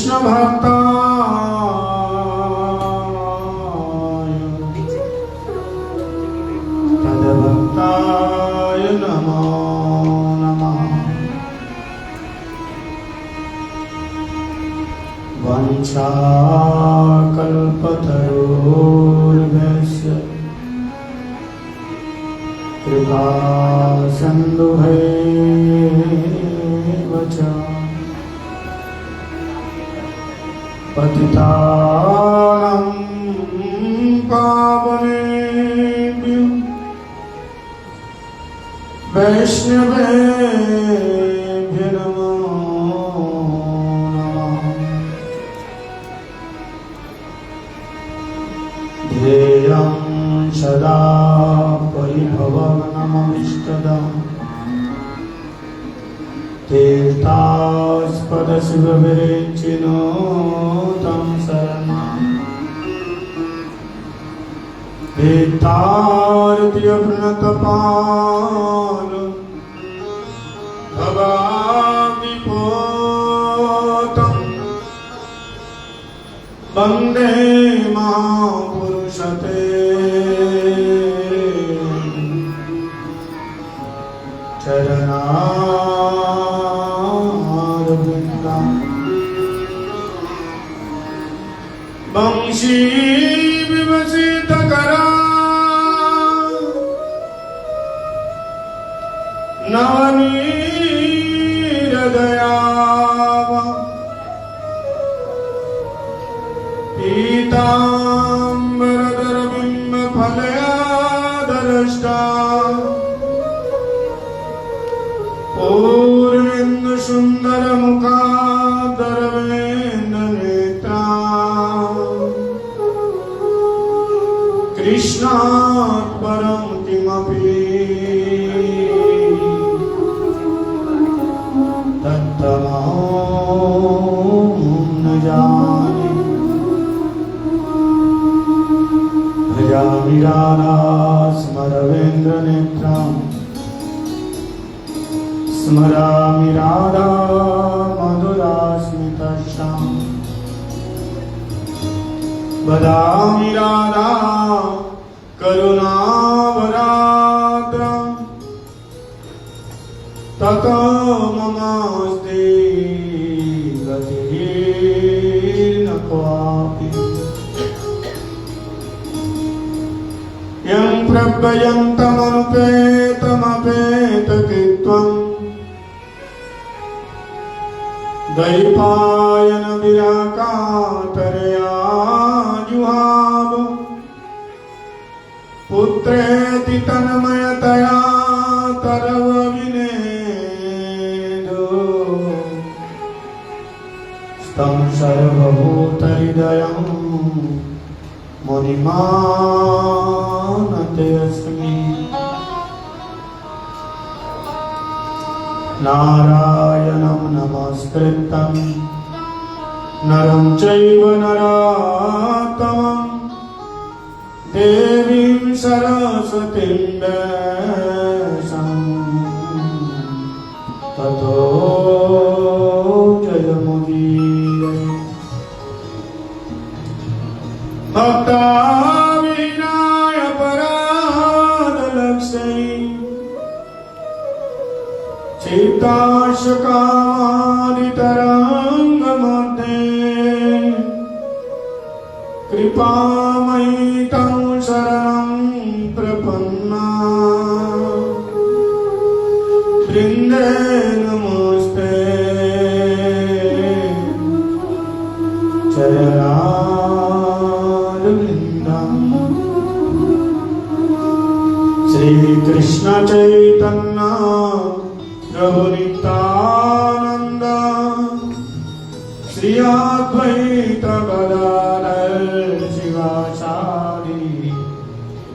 कृष्ण तद्भक्ताय नमो नमः। वंशाकल्पतरोर्भ्यश्च कृपा सिन्धुभैव च पतितानां पावनेभ्यो वैष्णवेभ्यो नमो नमः। ध्येयं सदा परिभवग्नमविष्टदम् तीर्थास्पदशिवविरेचिनो तं शरणं भीतार्तियप्रणतपाल भवादिपोतं वन्दे महापुरुषते चरणारविन्दं। वंशी विवसितकरा नवनीरदयाव पीताम्बरधरबिम्बफलयाधरष्टा पूर्णेन्दुसुन्दरमुखादरवेन्दनेत्रा कृष्णात् परं किमपि तत्तमहं न जाने। भजामि राधा स्मरवेन्द्रनेत्रां स्मरामि राधा मधुरास्मितश्यां वदामि राधा करुणावराद्रं ततो ममास्ति गतिर्न क्वापि। यं प्रव्ययन्तमनुपेतमपेतकृत्वं दैपायन विराकातरया जुहाव पुत्रेति तन्मयतया तरवविनेदो तं सर्वभूतहृदयं मुनिमानते अस्मि। नारायणं नमस्कृतं नरं चैव नरोत्तमं देवीं सरस्वतीं व्यासं ततो जयमुदीरये। भक्ताविनाय पराधलक्ष्यै चित्ताशकादितरङ्गमध्ये कृपामयि तं शरणं प्रपन्ना वृन्दे नमस्ते चरणारविन्दम्। श्रीकृष्ण चैतन्य प्रभु नित्यानंद श्री अद्वैत गदाधर शिवासादि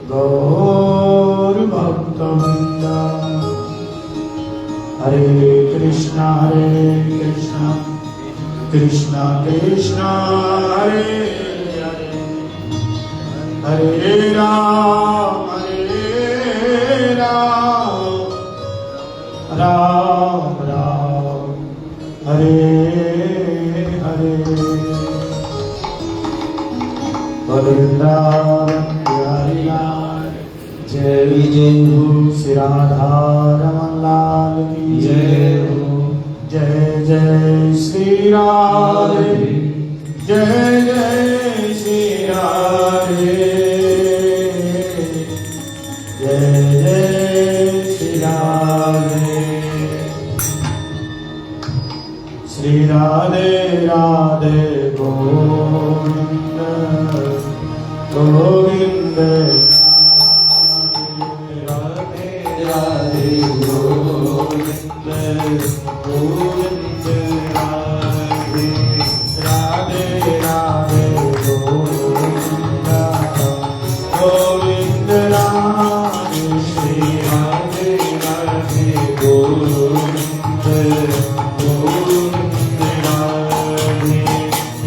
गौर भक्तवृंद। हरे कृष्णा कृष्णा कृष्णा हरे हरे हरे राम राम राम हरे हरे। राधा रमन लाल की जय हो। जय जय श्री राधे, जय जय श्री राधे, जय जय श्री राधे। श्री राधे राधे गोविंद गोविंद, राधे राधे गोविंद गोविंद, राधे राधे राधे गोविंद गोविंद, राधे श्री राधे राधे गोविंद गोविंद, राधे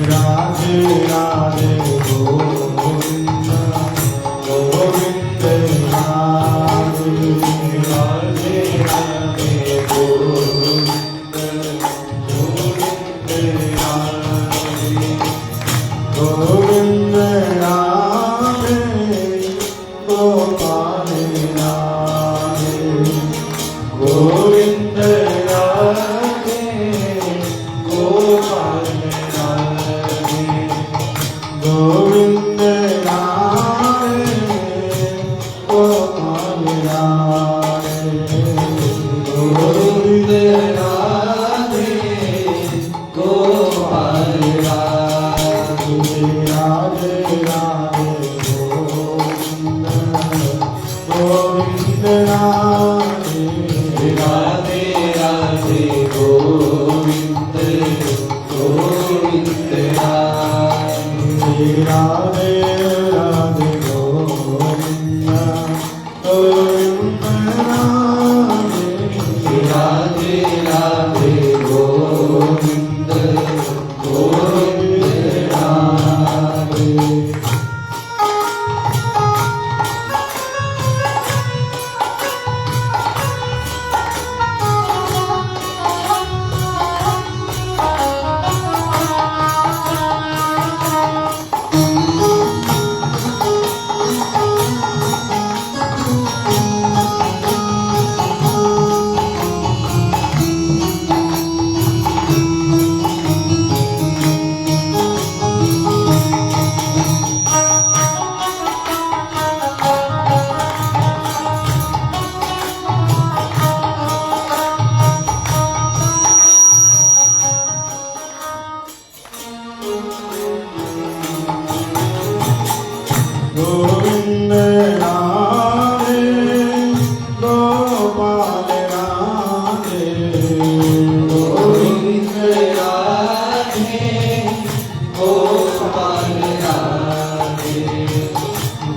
राधे राधे गोविंद गोविंद, राधे राधे राधे गोविंद गोविंद, राधे गोविंद, राधे गोपाल राधे गोविंद, राधे गोपाल राधे गोविंद, राधे गोपाल राधे गोविंद, राधे गोपाल राधे, राधे राधे गोविंद गोविंद, राधे राधे राधे गोविंद गोविंद, राधे राधे राधे गोविंद गोविंद, राधे राधे गोविंद गोविंद, राधे। गोविंद, राधे गोपाल राधे गोविंद, राधे गोपाल राधे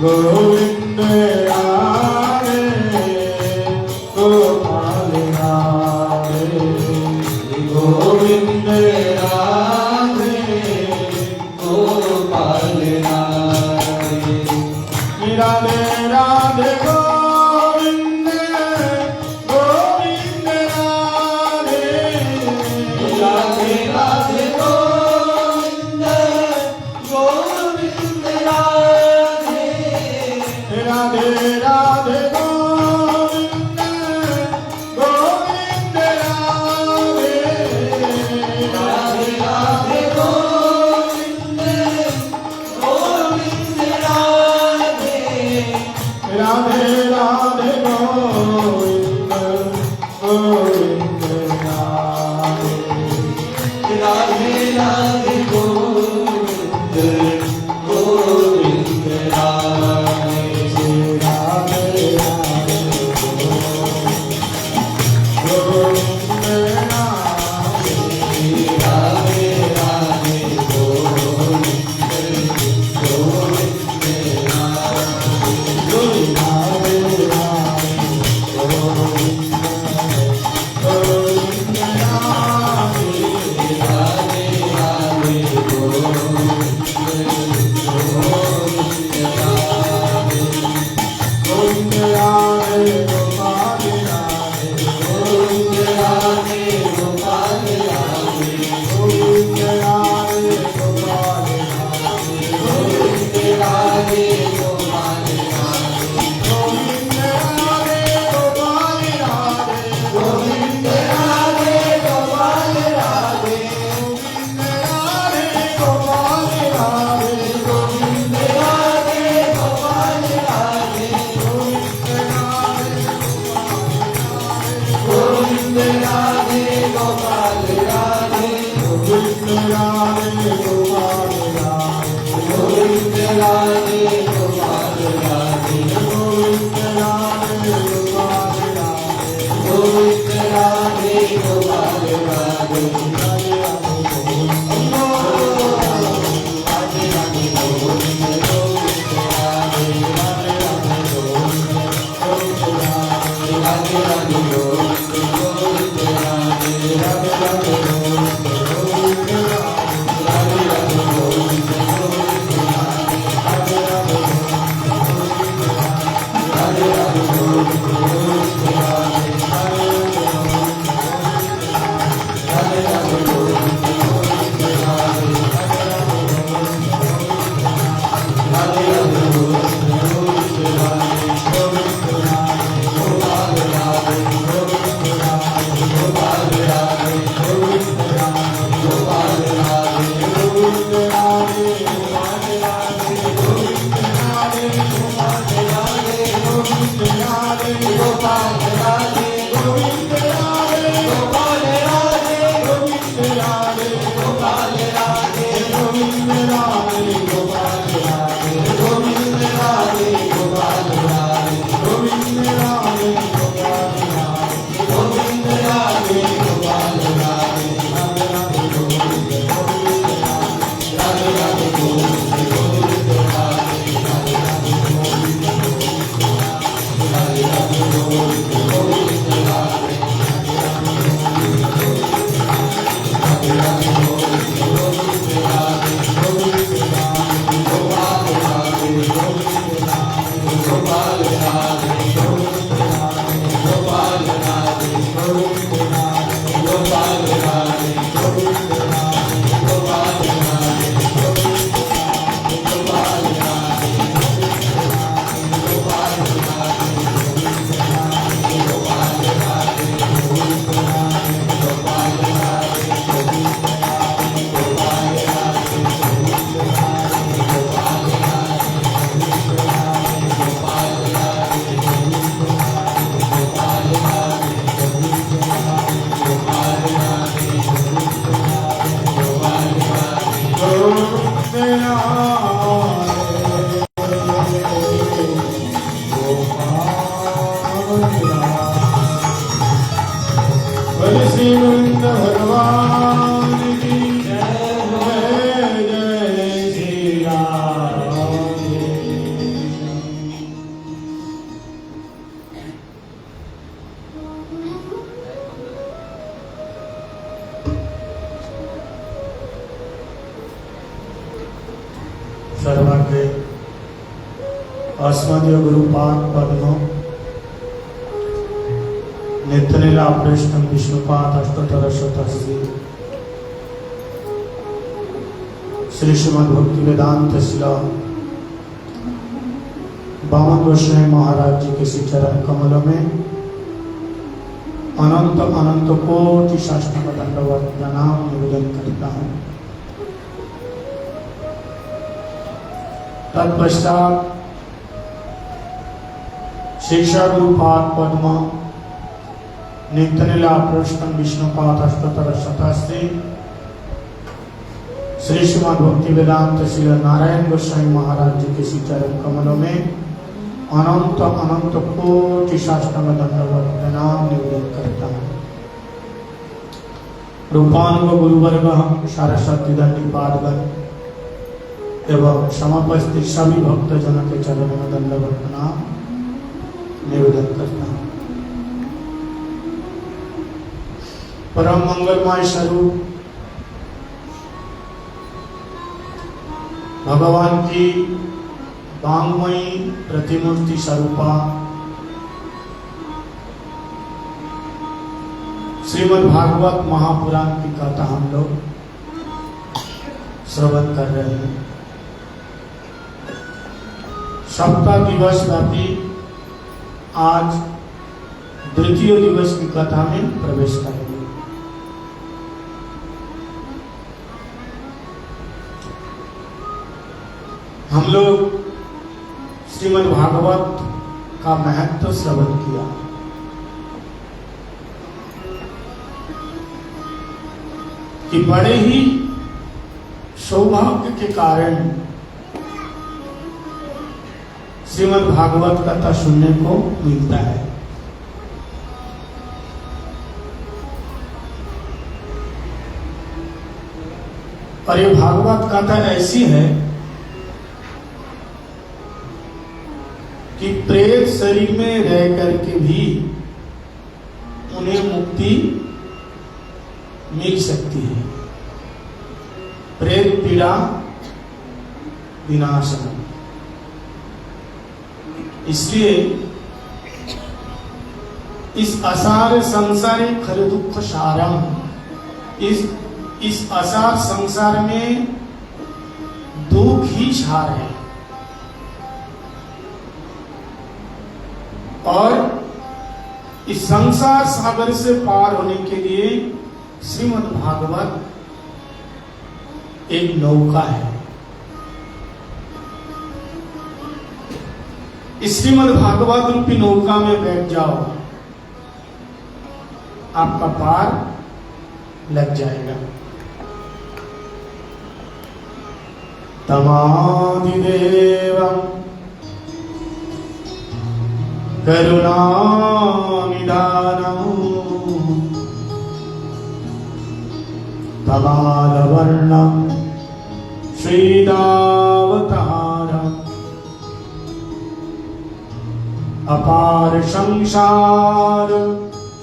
गोविंद, राधे गोपाल राधे गोविंद, राधे गोपाल राधे, राधे राधे गोविंद गोपाल राधे गोविंद राधे गोपाल राधे गोविंद राधे गोपाल राधे गोविंद राधे गोपाल राधे गोविंद राधे गोपाल राधे राधे राधे गोविंद गोविंद राधे राधे राधे गोविंद गोविंद राधे राधे राधे गोविंद गोविंद राधे राधे राधे गोविंद गोविंद राधे राधे गोविंद गोविंद राधे राधे राधे राधे गोविंद गोविंद राधे राधे राधे गोविंद गोविंद राधे राधे राधे गोविंद गोविंद राधे गोविंद राधे गोपाल राधे गोविंद राधे गोपाल राधे गोविंद राधे गोपाल राधे गोविंद राधे गोपाल राधे गोविंद राधे गोपाल राधे गोविंद राधे गोपाल राधे गोविंद राधे गोपाल राधे गोविंद राधे गोपाल राधे गोविंद राधे गोपाल राधे गोविंद राधे गोपाल राधे गोविंद राधे गोपाल राधे गोविंद राधे गोपाल राधे राधे राधे गोविंद गोविंद राधे राधे राधे गोविंद गोविंद राधे राधे राधे गोविंद राधे राधे गोविंद गोविंद राधे राधे राधे गोविंद गोविंद राधे गोविंद राधे गोपाल राधे गोपाल राधे गोपाल राधे गोविंद राधे गोपाल राधे गोविंद राधे गोपाल राधे गोपाल राधे गोपाल राधे गोपाल राधे गोपाल राधे श्री गोविंद भगवान की जय जय श्री राम। सर्वाग्रे अस्मदीय गुरुपाद पद्म नित्यलीला कृष्ण विष्णुपाद अष्टोत्तर शतश्री श्री श्रीमद् भक्ति वेदांत शिला बामन गोस्वामी महाराज जी के श्री चरण कमलों में अनंत अनंत कोटि साष्टांग दंडवत प्रणाम निवेदन करता हूँ। तत्पश्चात शिक्षा गुरुपाद पद्म नित्यलीला कृष्ण विष्णुपाद अष्टोत्तर शतश्री श्री श्रीमद् भक्ति वेदांत श्री नारायण गोस्वामी महाराज जी के श्री चरण कमलों में अनंत अनंत कोटि साष्टांग दंडवत प्रणाम निवेदन करता हूँ। रूपानुग गुरुवर्ग सरस्वती दंडी पादगण एवं समापस्थित सभी भक्त जनों के चरणों में दंडवत प्रणाम निवेदन करता हूँ। परम मंगलमय स्वरूप भगवान की वांगमयी प्रतिमूर्ति स्वरूपा श्रीमद् भागवत महापुराण की कथा हम लोग श्रवण कर रहे हैं। सप्ताह दिवस व्यापी आज द्वितीय दिवस की कथा में प्रवेश करेंगे। हम लोग श्रीमद् भागवत का महत्व श्रवण किया। कि बड़े ही सौभाग्य के कारण श्रीमद् भागवत कथा सुनने को मिलता है। और ये भागवत कथा ऐसी है कि प्रेत शरीर में रह करके भी उन्हें मुक्ति मिल सकती है। प्रेत पीड़ा विनाशनम। इसलिए इस असार संसारे खल दुख सारम, इस असार संसार में दुख ही सार है। और इस संसार सागर से पार होने के लिए श्रीमद् भागवत एक नौका है। इस श्रीमद् भागवत रूपी नौका में बैठ जाओ, आपका पार लग जाएगा। तमादिदेवं करुणानिधानं तमालवर्णं श्रीदावतारम् अपार संसार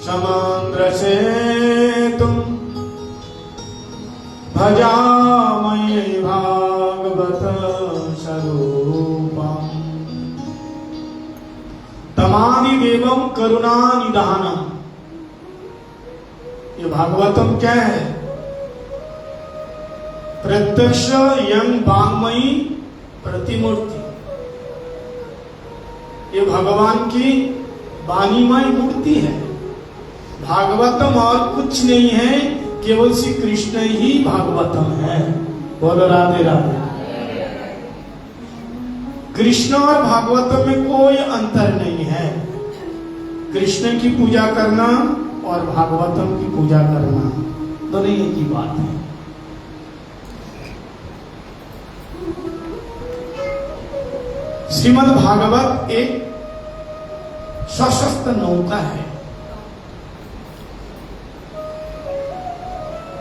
समुद्र सेतुं भजामहे भागवत स्वरूपम्। तमादिदेवं करुणानिधानम्। ये भागवतम क्या है? प्रत्यक्ष यं वाङ्मयी प्रतिमूर्ति। ये भगवान की वाणीमय मूर्ति है। भागवतम और कुछ नहीं है, केवल श्री कृष्ण ही भागवतम है। बोलो राधे राधे। कृष्ण और भागवतम में कोई अंतर नहीं है। कृष्ण की पूजा करना और भागवतम की पूजा करना दोनों एक ही बात है। श्रीमद् भागवत एक सशस्त्र नौका है।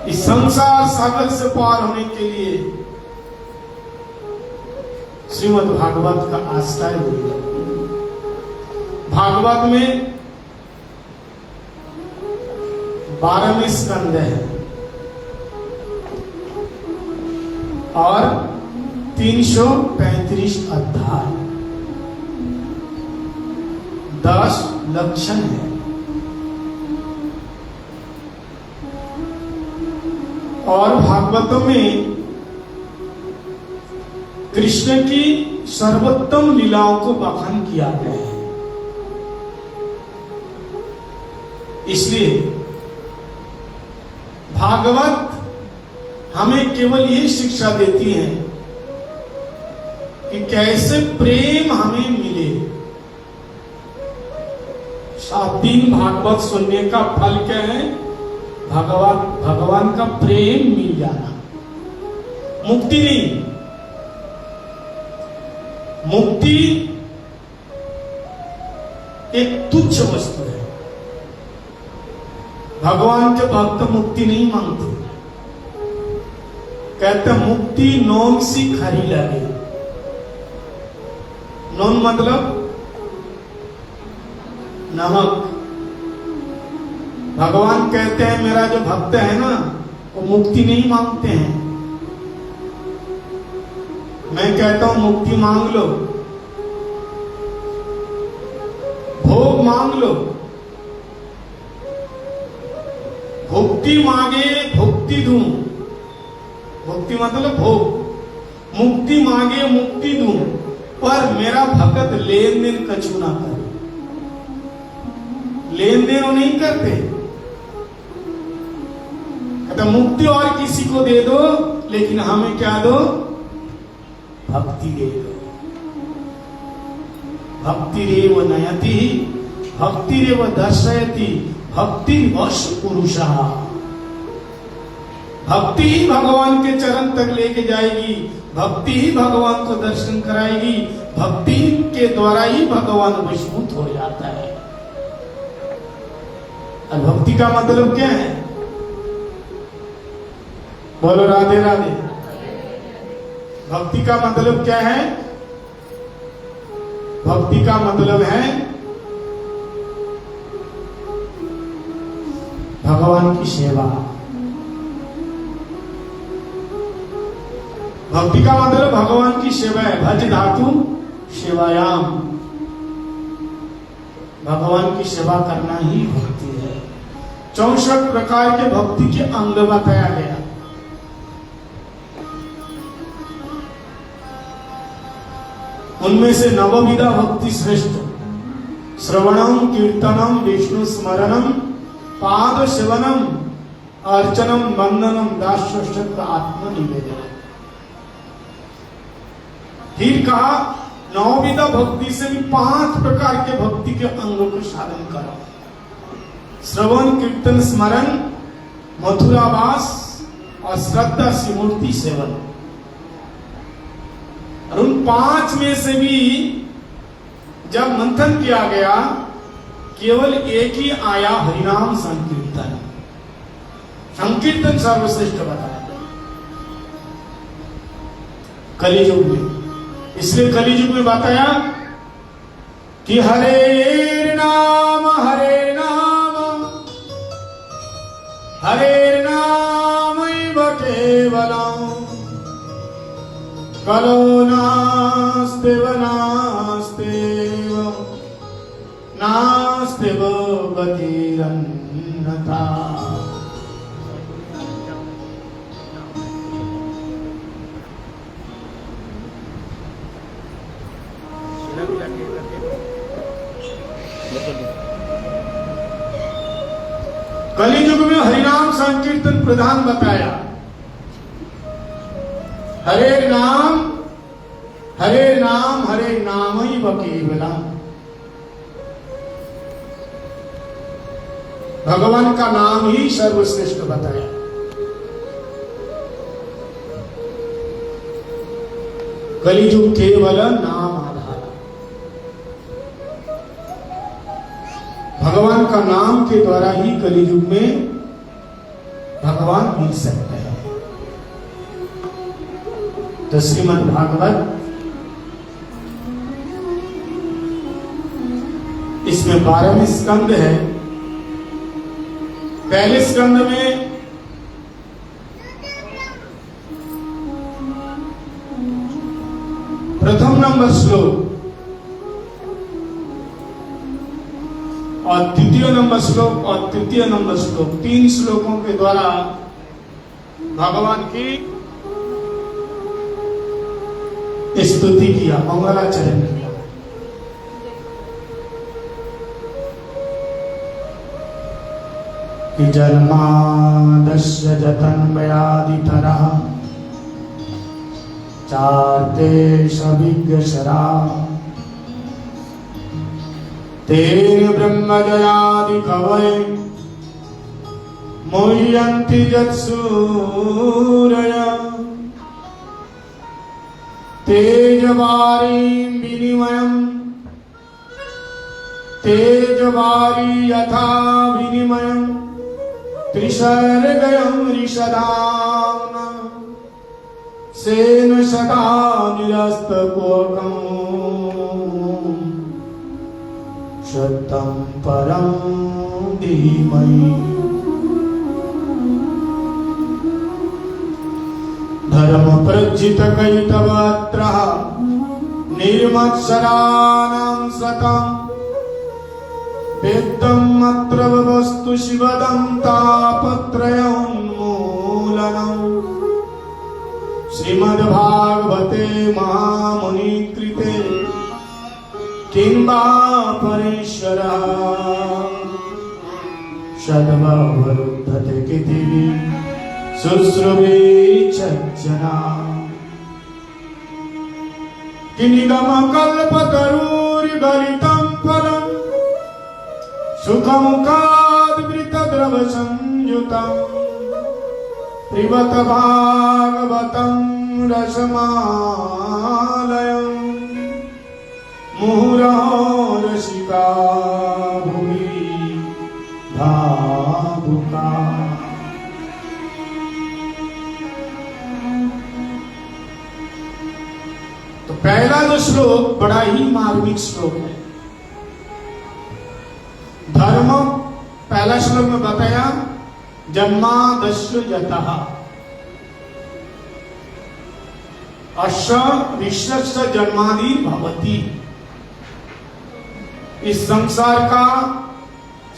इस संसार सागर से पार होने के लिए श्रीमद् भागवत का आश्रय हुआ। भागवत में 12वें स्कंद है और 335 अध्याय, 10 लक्षण है। और भागवतों में कृष्ण की सर्वोत्तम लीलाओं को बखान किया गया है। इसलिए भागवत हमें केवल ये शिक्षा देती है कि कैसे प्रेम हमें मिले। 7 दिन भागवत सुनने का फल क्या है? भगवान का प्रेम मिल जाना। मुक्ति नहीं। मुक्ति एक तुच्छ वस्तु है। भगवान के भक्त मुक्ति नहीं मांगते। कहते मुक्ति नोन सी खरी लगे। नोन मतलब नमक। भगवान कहते हैं मेरा जो भक्त है ना, वो मुक्ति नहीं मांगते हैं। मैं कहता हूं मुक्ति मांग लो, भोग मांग लो। भुक्ति मांगे भुक्ति दूं। भुक्ति मतलब भोग। मुक्ति मांगे मुक्ति दूं, पर मेरा भगत लेन देन कछु ना करे। लेन देन वो नहीं करते। कहता मुक्ति और किसी को दे दो, लेकिन हमें क्या दो? भक्ति दे दो। भक्ति रेव नयति, भक्ति रेव दर्शयति, भक्ति वश पुरुषः। भक्ति ही भगवान के चरण तक लेके जाएगी, भक्ति ही भगवान को दर्शन कराएगी, भक्ति के द्वारा ही भगवान वशीभूत हो जाता है। और भक्ति का मतलब क्या है? बोलो राधे राधे। भक्ति का मतलब क्या है? भक्ति का मतलब है भगवान की सेवा। भक्ति का मतलब भगवान की सेवा है। भज धातु सेवायाम, भगवान की सेवा करना ही भक्ति है। 64 प्रकार के भक्ति के अंग बताया गया। उनमें से नवविधा भक्ति श्रेष्ठ, श्रवणम कीर्तनम विष्णु स्मरणम पाद सेवनम अर्चनम वंदनम दास्यशक्त आत्मनिवेदनम। फिर कहा नवविधा भक्ति से भी 5 प्रकार के भक्ति के अंगों को साधन करो। श्रवण कीर्तन स्मरण मथुरावास और श्रद्धा सिमूर्ति सेवन। और उन 5 में से भी जब मंथन किया गया केवल एक ही आया, हरिनाम संकीर्तन। संकीर्तन सर्वश्रेष्ठ बताया कलियुग में। इसलिए कलियुग में बताया कि हरे नाम केवलम कलो नास्तेव गतिरन्यथा। कलियुग में हरिनाम संकीर्तन प्रधान बताया। हरे नाम ही केवलम। भगवान का नाम ही सर्वश्रेष्ठ बताया। कलियुग केवल नाम आधार। भगवान का नाम के द्वारा ही कलियुग में भगवान मिल सकते हैं। तो श्रीमद् भागवत इसमें 12वें स्कंद है। पहले स्कंद में प्रथम नंबर श्लोक और द्वितीय नंबर श्लोक और तृतीय नंबर श्लोक, 3 श्लोकों के द्वारा भगवान की स्तुति किया, मंगलाचरण किया। कि जन्मादस्य जतन्मयादितरः चार्तेश विघ्नशरा तेन ब्रह्मजयादि कवये मुह्यन्ति यत्सूरय तेजवारीं विनिमयम् तेजवारी यथा विनिमयम् त्रिसर्गयं ऋषदाम्ना सेन सदा निरस्तकोकम् सत्यं परं धीमहि। धर्म प्रज्जित कैतवत्रः निर्मत्सराणां सतम् वेदम् अत्र वस्तु शिवदं तापत्रयोन्मूलनम्। श्रीमद्भागवते महामुनि कृते किंबा परेश्वरः सद्वरुद्धते कितिवि शुश्रूवे जना। किनिगमकल्पतरुर्गलितं फलम् सुखमुखाद् वृतद्रवसंयुतम् पिबत भागवतं रसमालयं मुहुरहो रसिका भुवि भावुका। तो पहला जो श्लोक बड़ा ही मार्मिक श्लोक है। धर्म पहला श्लोक में बताया जन्मादस्य यतः अश्व विश्वस्य जन्मादि भवति। इस संसार का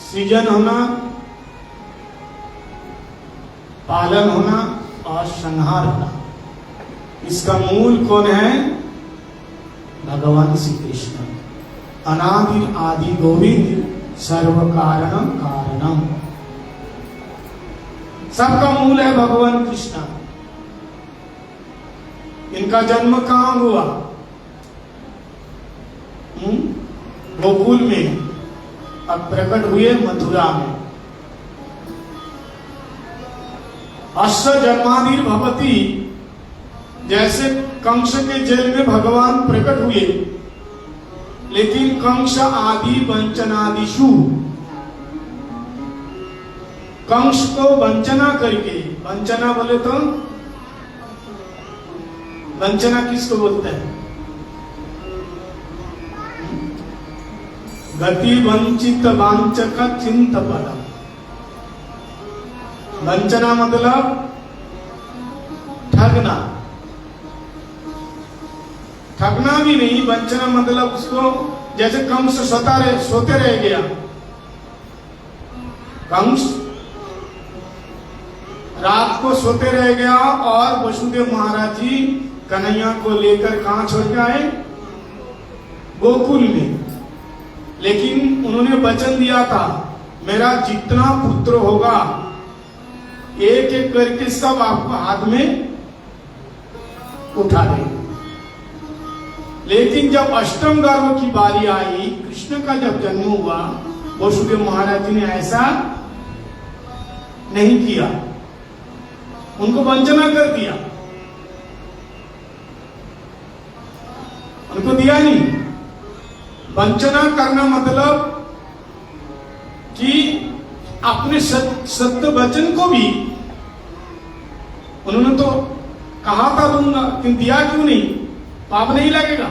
सृजन होना, पालन होना और संहार होना, इसका मूल कौन है? भगवान श्री कृष्ण। अनादि आदि गोविंद सर्व कारणम कारणम, सबका मूल है भगवान कृष्ण। इनका जन्म कहां हुआ? गोकुल में, अब प्रकट हुए मथुरा में। अश्व जन्मादि भवति, जैसे कंस के जेल में भगवान प्रकट हुए, लेकिन कंस आदि वंचनादिषु, कंस को वंचना करके, वंचना बोले तो वंचना किसको बोलते हैं? गति वंचित वांचक चिंत पदम। वंचना मतलब ठगना, ठगना भी नहीं, वंचना मतलब उसको, जैसे कंस सोते रह गया। कंस रात को सोते रह गया और वसुदेव महाराज जी कन्हैया को लेकर कहां छोड़ के आए? गोकुल में। लेकिन उन्होंने वचन दिया था, मेरा जितना पुत्र होगा एक एक करके सब आपको हाथ में उठा देंगे। लेकिन जब अष्टम गर्भ की बारी आई, कृष्ण का जब जन्म हुआ, वसुदेव महाराज जी ने ऐसा नहीं किया, उनको वंचना कर दिया, उनको दिया नहीं। वंचना करना मतलब कि अपने सत्य वचन को भी उन्होंने तो कहा था दूंगा, लेकिन दिया क्यों नहीं? पाप नहीं लगेगा?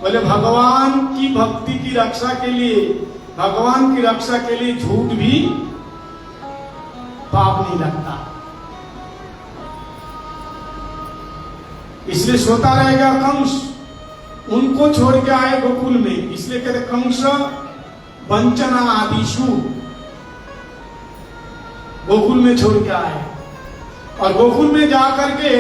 बोले भगवान की भक्ति की रक्षा के लिए, भगवान की रक्षा के लिए झूठ भी पाप नहीं लगता। इसलिए सोता रहेगा कंस, उनको छोड़ के आए गोकुल में, इसलिए कहते कंस वंचना आदिशु, गोकुल में छोड़ के आए। और गोकुल में जाकर के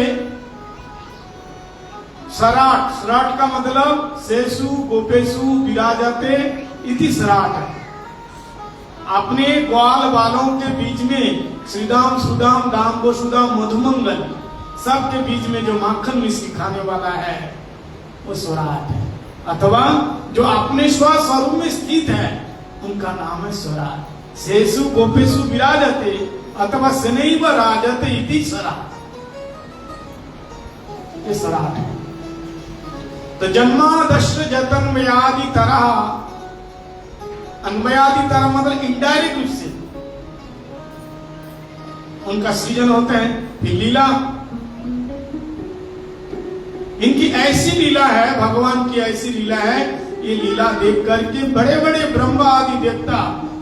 सराट, सराट का मतलब सेसु गोपेशु विराजते इति सराट, अपने ग्वाल बालों के बीच में श्रीदाम सुदाम दाम वसुदाम मधुमंगल सबके बीच में जो माखन मिश्री खाने वाला है वो स्वराट है, अथवा जो अपने स्वस्वरूप में स्थित है उनका नाम है स्वराट। सेसु गोपेशु विराजते अथवा शनैव राजते इति स्वराट, ये स्वराट है। तो जन्मादश्य जतन्मयादि तरह, अन्वयादि तरह मतलब इनडायरेक्ट रूप से उनका सृजन होते हैं। फिर लीला, इनकी ऐसी लीला है, भगवान की ऐसी लीला है, ये लीला देख करके बड़े बड़े ब्रह्मा आदि देवता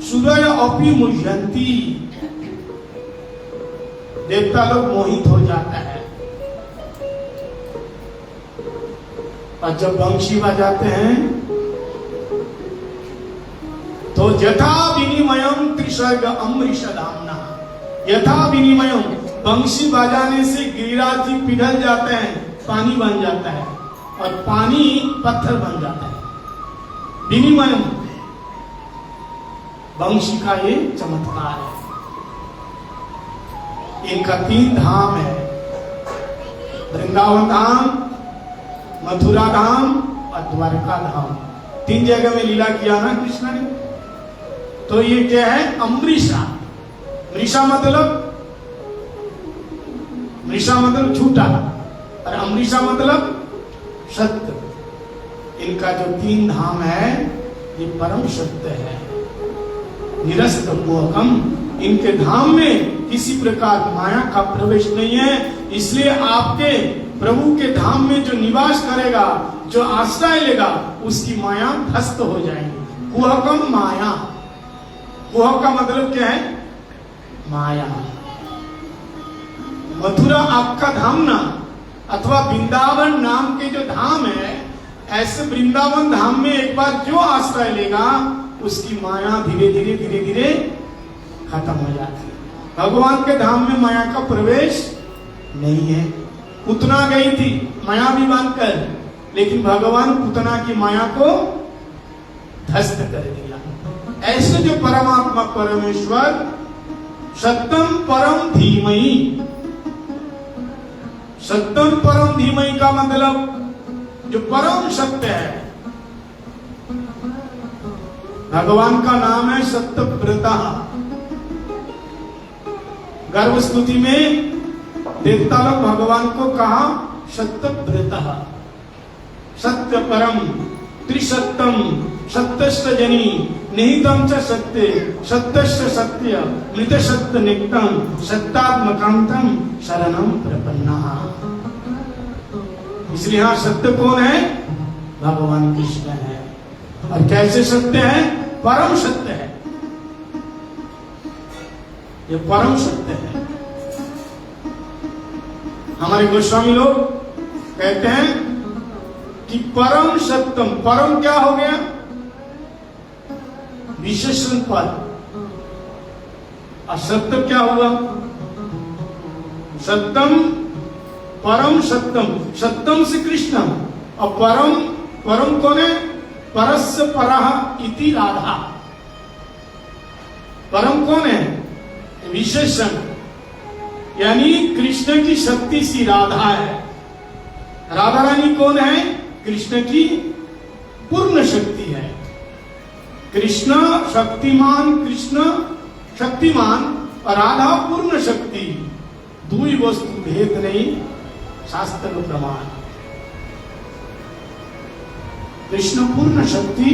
सूर्य अपि मुह्यंती, देवता लोग मोहित हो जाता है। और जब वंशी बजाते हैं तो यथा विनिमयम त्रिसर्ग अमृष धामना, यथा विनिमयम, वंशी बजाने से गिरिराज जी पिघल जाते हैं, पानी बन जाता है और पानी पत्थर बन जाता है। विनिमयम वंशी का ये चमत्कार है। इनका 3 धाम है, वृंदावन धाम, मथुरा धाम और द्वारका धाम। 3 जगह में लीला किया ना कृष्ण ने। तो ये क्या है? अमृषा। मृषा मतलब मृषा मतलब झूठा और अमृषा मतलब सत्य। इनका जो 3 धाम है ये परम सत्य है। निरस्त मोहकम, इनके धाम में किसी प्रकार माया का प्रवेश नहीं है। इसलिए आपके प्रभु के धाम में जो निवास करेगा, जो आश्रय लेगा, उसकी माया ध्वस्त हो जाएगी। कुहकम माया, कुह का मतलब क्या है? माया। मथुरा आपका धाम ना, अथवा वृंदावन नाम के जो धाम है, ऐसे वृंदावन धाम में एक बार जो आश्रय लेगा उसकी माया धीरे धीरे धीरे धीरे खत्म हो जाती है। भगवान के धाम में माया का प्रवेश नहीं है। पूतना गई थी माया भी बांधकर, लेकिन भगवान पूतना की माया को ध्वस्त कर दिया। ऐसे जो परमात्मा परमेश्वर सत्यम परम धीमहि, सत्यम परम धीमहि का मतलब जो परम सत्य है। भगवान का नाम है सत्यव्रता। गर्भ स्तुति में देवता लोग भगवान को कहा सत्यव्रता। सत्य परम त्रिसत्यम सत्यश्च जनी निहितम च सत्य सत्यश्च सत्य मृत सत्य नित्यम सत्यात्मकांतम शरणम प्रपन्ना। इसलिए यहाँ सत्य कौन है? भगवान कृष्ण है। और कैसे सत्य है? परम सत्य है। ये परम सत्य है। हमारे गोस्वामी लोग कहते हैं कि परम सत्यम, परम क्या हो गया? विशेषण पद। और सत्य क्या हुआ? सत्यम परम सत्यम, सत्यम से कृष्णम। और परम, परम कौन है? परस्य परः इति राधा। परम कौन है? विशेषण, यानी कृष्ण की शक्ति सी राधा है। राधा रानी कौन है? कृष्ण की पूर्ण शक्ति है। कृष्ण शक्तिमान, कृष्ण शक्तिमान और राधा पूर्ण शक्ति। दुई वस्तु भेद नहीं, शास्त्र का प्रमाण। कृष्ण पूर्ण शक्ति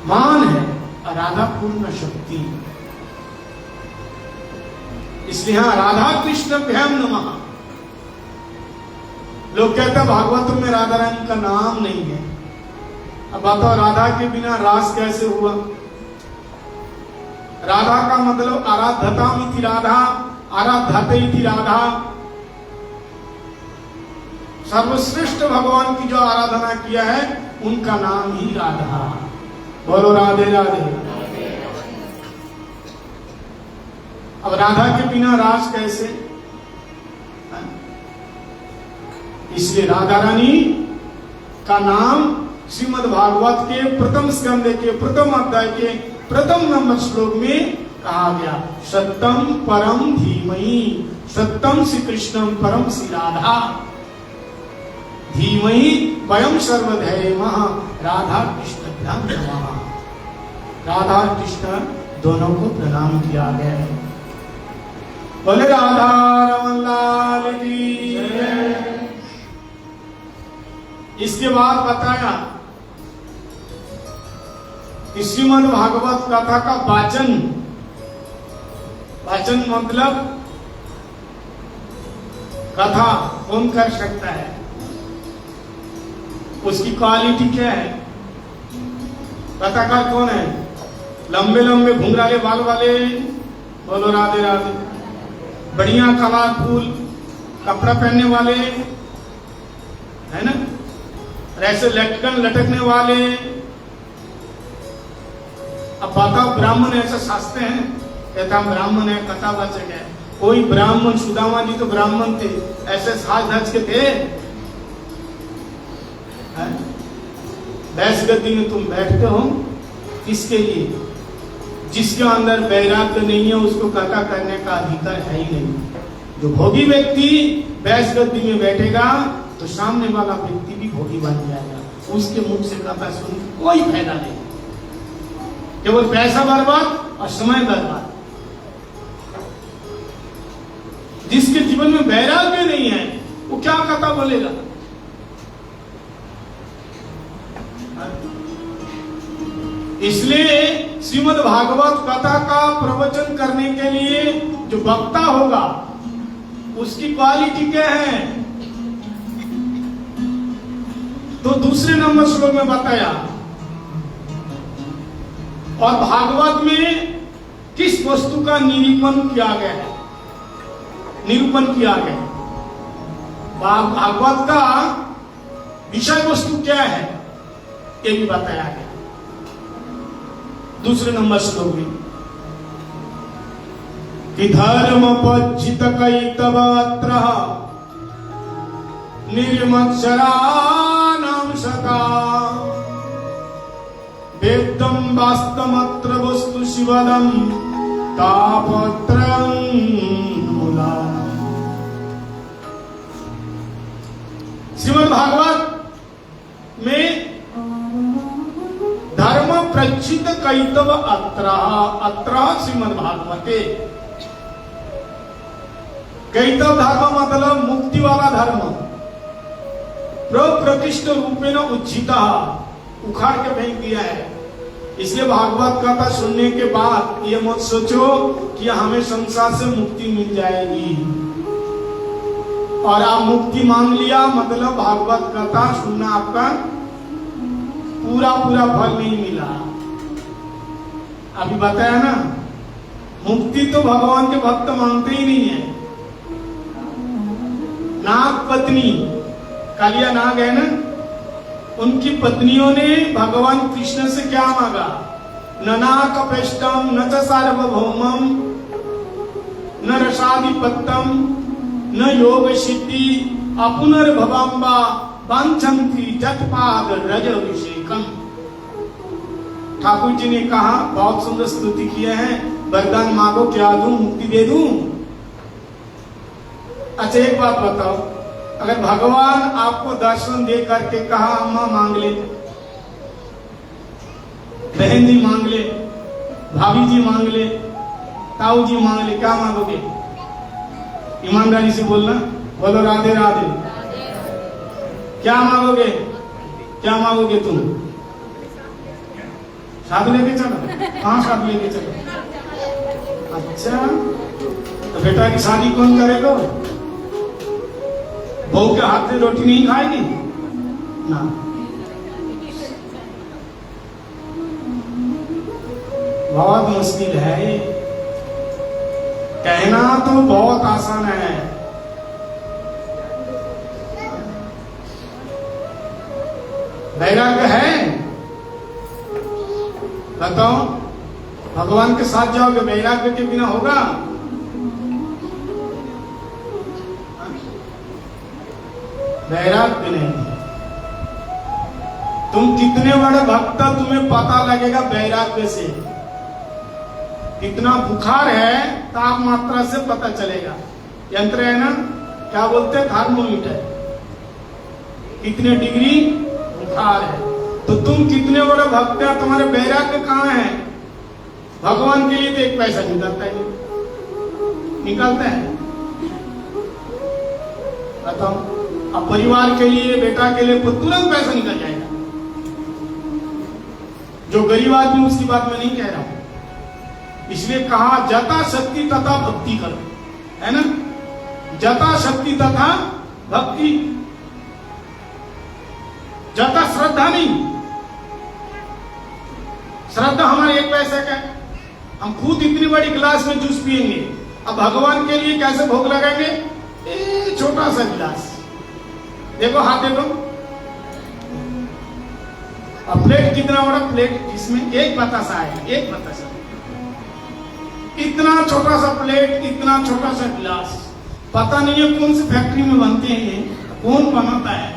मान है और राधा पूर्ण शक्ति। इसलिए हाँ, राधा कृष्ण भ्याम नमः। लोग कहते हैं भागवत में राधा रानी का नाम नहीं है। अब बताओ, राधा के बिना रास कैसे हुआ? राधा का मतलब आराध्यताम इति राधा, आराध्यते इति राधा। सर्वश्रेष्ठ भगवान की जो आराधना किया है उनका नाम ही राधा। बोलो राधे राधे। अब राधा के बिना रास कैसे? इसलिए राधा रानी का नाम श्रीमद् भागवत के प्रथम स्कंद के प्रथम अध्याय के प्रथम नंबर श्लोक में कहा गया, सत्यम परम धीमहि। सत्यम श्री कृष्णम परम श्री राधा। धीमहि वयम सर्वधैर्यमः राधा कृष्ण नमः। राधा कृष्ण दोनों को प्रणाम किया गया है। बोले राधा रमन लाल की जय। इसके बाद बताया श्रीमद् भागवत कथा का वाचन। वाचन मतलब कथा कौन कर सकता है, उसकी क्वालिटी क्या है? कथाकार कौन है? लंबे लंबे घुंघराले बाल वाले, बोलो राधे राधे। बढ़िया कलरफुल कपड़ा पहनने वाले, है ना? ऐसे लटकन लटकने वाले। अब बताओ, ब्राह्मण ऐसा साजते हैं, कहता हम ब्राह्मण है, कथा वाचक है। कोई ब्राह्मण, सुदामा जी तो ब्राह्मण थे, ऐसे साज धज के थे? बैस गद्दी में तुम बैठते हो किसके लिए? जिसके अंदर वैराग्य नहीं है उसको कथा करने का अधिकार है ही नहीं। जो भोगी व्यक्ति बैस गद्दी में बैठेगा तो सामने वाला व्यक्ति भी भोगी बन जाएगा। उसके मुख से कथा सुन कोई फायदा नहीं, केवल पैसा बर्बाद और समय बर्बाद। जिसके जीवन में वैराग्य नहीं है वो क्या कथा बोलेगा? इसलिए श्रीमद् भागवत कथा का प्रवचन करने के लिए जो वक्ता होगा उसकी क्वालिटी क्या है? तो दूसरे नंबर श्लोक में बताया। और भागवत में किस वस्तु का निरूपण किया गया है? निरूपण किया गया भागवत का विषय वस्तु क्या है ये भी बताया गया दूसरे नंबर श्लोक में कि धर्म पज्जित कैतवत्र निर्मत्सराणां सका वेदं वास्तमत्र वस्तु शिवदं तापत्रं मूला। श्रीमद् भागवत में धर्म प्रचित कैतव अत्र श्रीमद् भागवते। कैतव धर्म मतलब मुक्ति वाला धर्म, प्रकृष्ट रूपेण उज्जिता, उखाड़ के फेंक दिया है। इसलिए भागवत कथा सुनने के बाद ये मत सोचो कि हमें संसार से मुक्ति मिल जाएगी और आप मुक्ति मांग लिया मतलब भागवत कथा सुनना आपका पूरा फल नहीं मिला। अभी बताया ना, मुक्ति तो भगवान के भक्त मांगते ही नहीं है। नाग पत्नी, कालिया नाग है ना, उनकी पत्नियों ने भगवान कृष्ण से क्या मांगा? न नाकपेष्टम न च सार्वभौमम न रसादिपत्तम न योग सिद्धि अपुनर्भवाम्बा वांछन्ति जटपाद रज अभिषेकम। ठाकुर जी ने कहा, बहुत सुंदर स्तुति किया है, वरदान मांगो क्या दूं, मुक्ति दे दूं। अच्छा एक बात बताओ, अगर भगवान आपको दर्शन दे करके कहा अम्मा मांग ले, बहन जी मांग ले, भाभी जी मांग ले, ताऊ जी मांग ले, क्या मांगोगे? ईमानदारी से बोलना, बोलो राधे राधे। क्या मांगोगे? क्या मांगोगे तुम? साथ लेके चलो। हाँ साथ लेके चलो। अच्छा तो बेटा की शादी कौन करेगा? बहू के हाथ से रोटी नहीं खाएगी ना। बहुत मुश्किल है। कहना तो बहुत आसान है, वैराग्य है। बताओ, भगवान के साथ जाओगे, वैराग्य के बिना होगा? वैराग्य नहीं। तुम कितने बड़े भक्त, तुम्हें पता लगेगा वैराग्य से। कितना बुखार है तापमात्रा से पता चलेगा। यंत्र है ना, क्या बोलते हैं, थर्मोमीटर, कितने डिग्री बुखार है। तो तुम कितने बड़े भक्त हैं, तुम्हारे वैराग्य कहाँ है? भगवान के लिए तो एक पैसा निकलता है, निकलता है? बताओ, अब परिवार के लिए, बेटा के लिए तुरंत पैसा निकल जाएगा। जो गरीब आदमी उसकी बात मैं नहीं कह रहा हूं। इसलिए कहा जता शक्ति तथा भक्ति करो, है ना? जता शक्ति तथा भक्ति, जता श्रद्धा नहीं। श्रद्धा हमारे एक पैसे का, हम खुद इतनी बड़ी गिलास में जूस पिएंगे, अब भगवान के लिए कैसे भोग लगाएंगे? छोटा सा गिलास, देखो हाथ देखो, अब प्लेट कितना बड़ा प्लेट, जिसमें एक बतासा है, एक बतासा, इतना छोटा सा प्लेट, इतना छोटा सा गिलास। पता नहीं है कौन सी फैक्ट्री में बनते हैं ये, कौन बनाता है।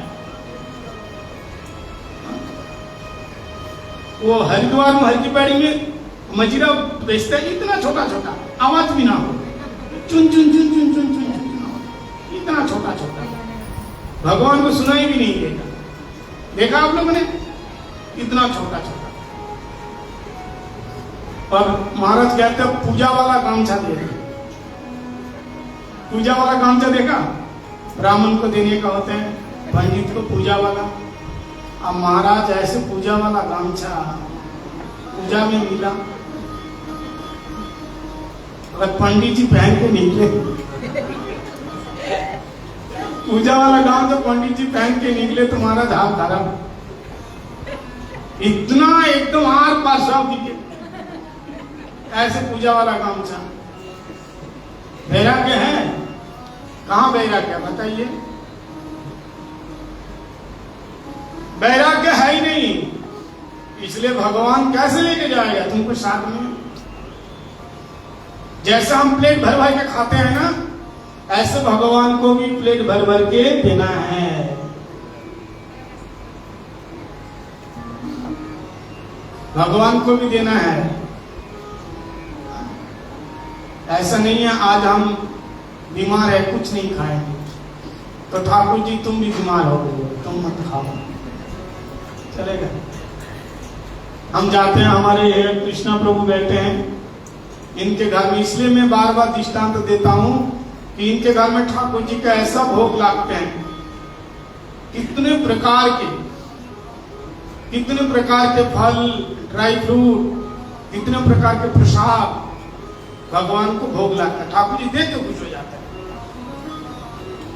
वो हरिद्वार में, हर की पैड़ी में मजीरा बेचता है, इतना छोटा छोटा, आवाज भी ना हो, चुन चुन चुन चुन चुन चुन, इतना छोटा छोटा, भगवान को सुनाई भी नहीं देगा। देखा आप लोगों ने? इतना छोटा छोटा। और महाराज कहते हैं पूजा वाला गामछा दे रहे, पूजा वाला गामछा देखा, ब्राह्मण को देने का होता है, पंडित को पूजा वाला। अब महाराज ऐसे पूजा वाला गामछा पूजा में मिला, अगर पंडित जी पहन के निकले, पूजा वाला गामछा पंडित जी पहन के निकले तो महाराज हाथ खराब, इतना एकदम आर पार सब दिखे, ऐसे पूजा वाला गामछा। वैराग्य है? कहां वैराग्य बताइए? वैराग्य है ही नहीं, इसलिए भगवान कैसे लेके जाएगा तुमको साथ में? जैसा हम प्लेट भर भर के खाते हैं ना, ऐसे भगवान को भी प्लेट भर भर के देना है। भगवान को भी देना है। ऐसा नहीं है आज हम बीमार है कुछ नहीं खाएंगे तो ठाकुर जी तुम भी बीमार हो गए, तुम मत खाओ, चलेगा? हम जाते हैं, हमारे कृष्णा प्रभु बैठे हैं इनके घर में, इसलिए मैं बार बार दृष्टांत देता हूं कि इनके घर में ठाकुर जी का ऐसा भोग लागते हैं, कितने प्रकार के फल, ड्राई फ्रूट, कितने प्रकार के प्रसाद भगवान को भोग लगता है। ठाकुर जी देख के खुश हो जाते हैं।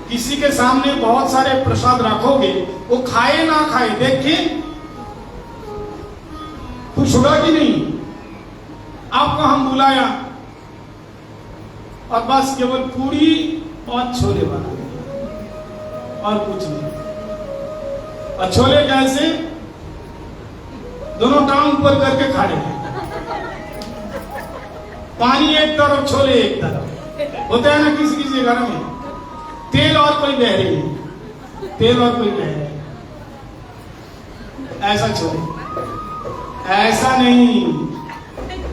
किसी के सामने बहुत सारे प्रसाद रखोगे, वो खाए ना खाए, देखिए खुश होगा कि नहीं? आपको हम बुलाया और बस केवल पूरी और छोले बना और कुछ नहीं। और छोले कैसे? दोनों टांग ऊपर करके खड़े हैं, पानी एक तरफ छोले एक तरफ। होता है ना किसी किसी घर में, तेल और कोई बह रही है, तेल और कोई बह रही है, ऐसा छोले। ऐसा नहीं,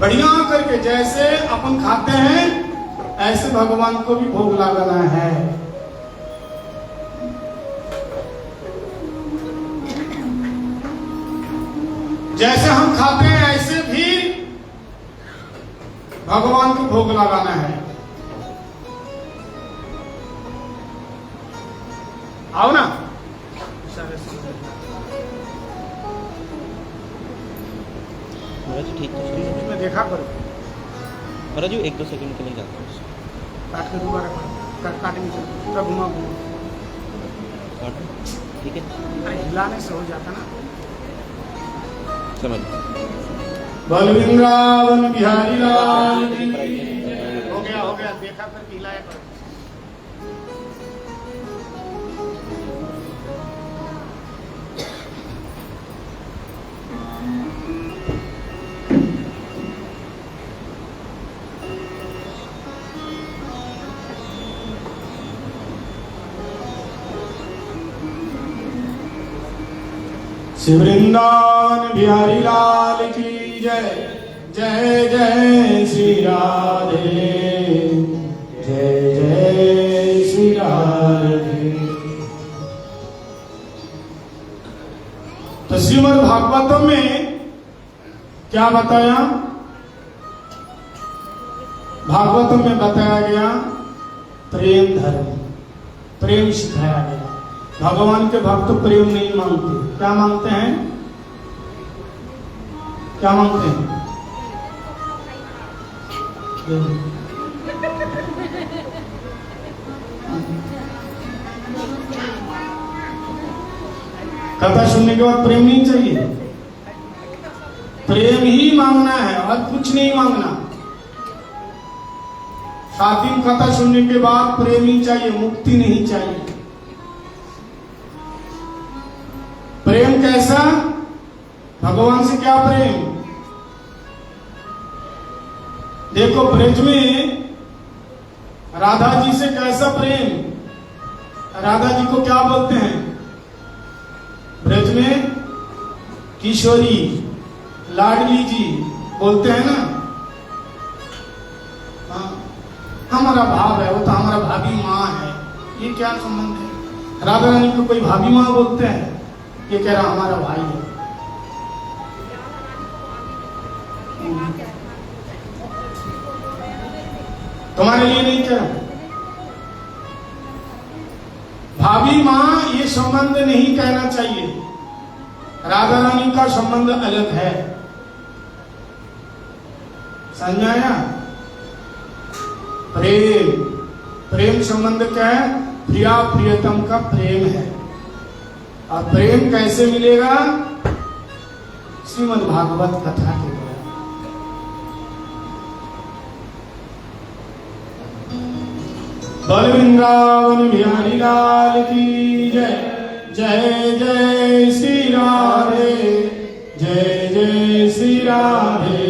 बढ़िया करके जैसे अपन खाते हैं ऐसे भगवान को भी भोग लगाना है। जैसे हम खाते हैं ऐसे भी भगवान को भोग लगाना है। आओ ना, ठीक तो इसमें देखा करो महाराज जी, 1-2 सेकंड के लिए जाता हूँ, काट के दोबारा काटेंगे, पूरा घुमा ठीक है? हिलाने से हो जाता ना। समझ बल वृंदावन बिहारी लाल की हो गया, देखा कर हिलाया करो। श्री वृंदावन बिहारी लाल की जय, जय जय श्री राधे, जय जय श्री राधे। तो श्रीमद् भागवतम में क्या बताया? भागवतम में बताया गया प्रेम धर्म, प्रेम सिखाया गया। भगवान के भक्त प्रेम नहीं मांगते, क्या मांगते हैं? क्या मांगते हैं? कथा सुनने के बाद प्रेम नहीं चाहिए, प्रेम ही मांगना है और कुछ नहीं मांगना। 7 दिन कथा सुनने के बाद प्रेम ही चाहिए, मुक्ति नहीं चाहिए। प्रेम कैसा? भगवान से क्या प्रेम? देखो ब्रज में राधा जी से कैसा प्रेम? राधा जी को क्या बोलते हैं ब्रज में? किशोरी, लाडली जी बोलते हैं ना। हाँ, हमारा भाव है, वो तो हमारा भाभी माँ है। ये क्या संबंध है? राधा रानी को कोई भाभी माँ बोलते हैं? ये कह रहा हमारा भाई है। तुम्हारे लिए नहीं कह रहा, अभी माँ ये संबंध नहीं कहना चाहिए, राधा रानी का संबंध अलग है, समझ में आया? प्रेम, प्रेम संबंध क्या है? प्रिया प्रियतम का प्रेम है। और प्रेम कैसे मिलेगा? श्रीमद् भागवत कथा के द्वारा। बोल वृंदावन बिहारी लाल की जय। जय जय श्री राधे, जय जय श्री राधे,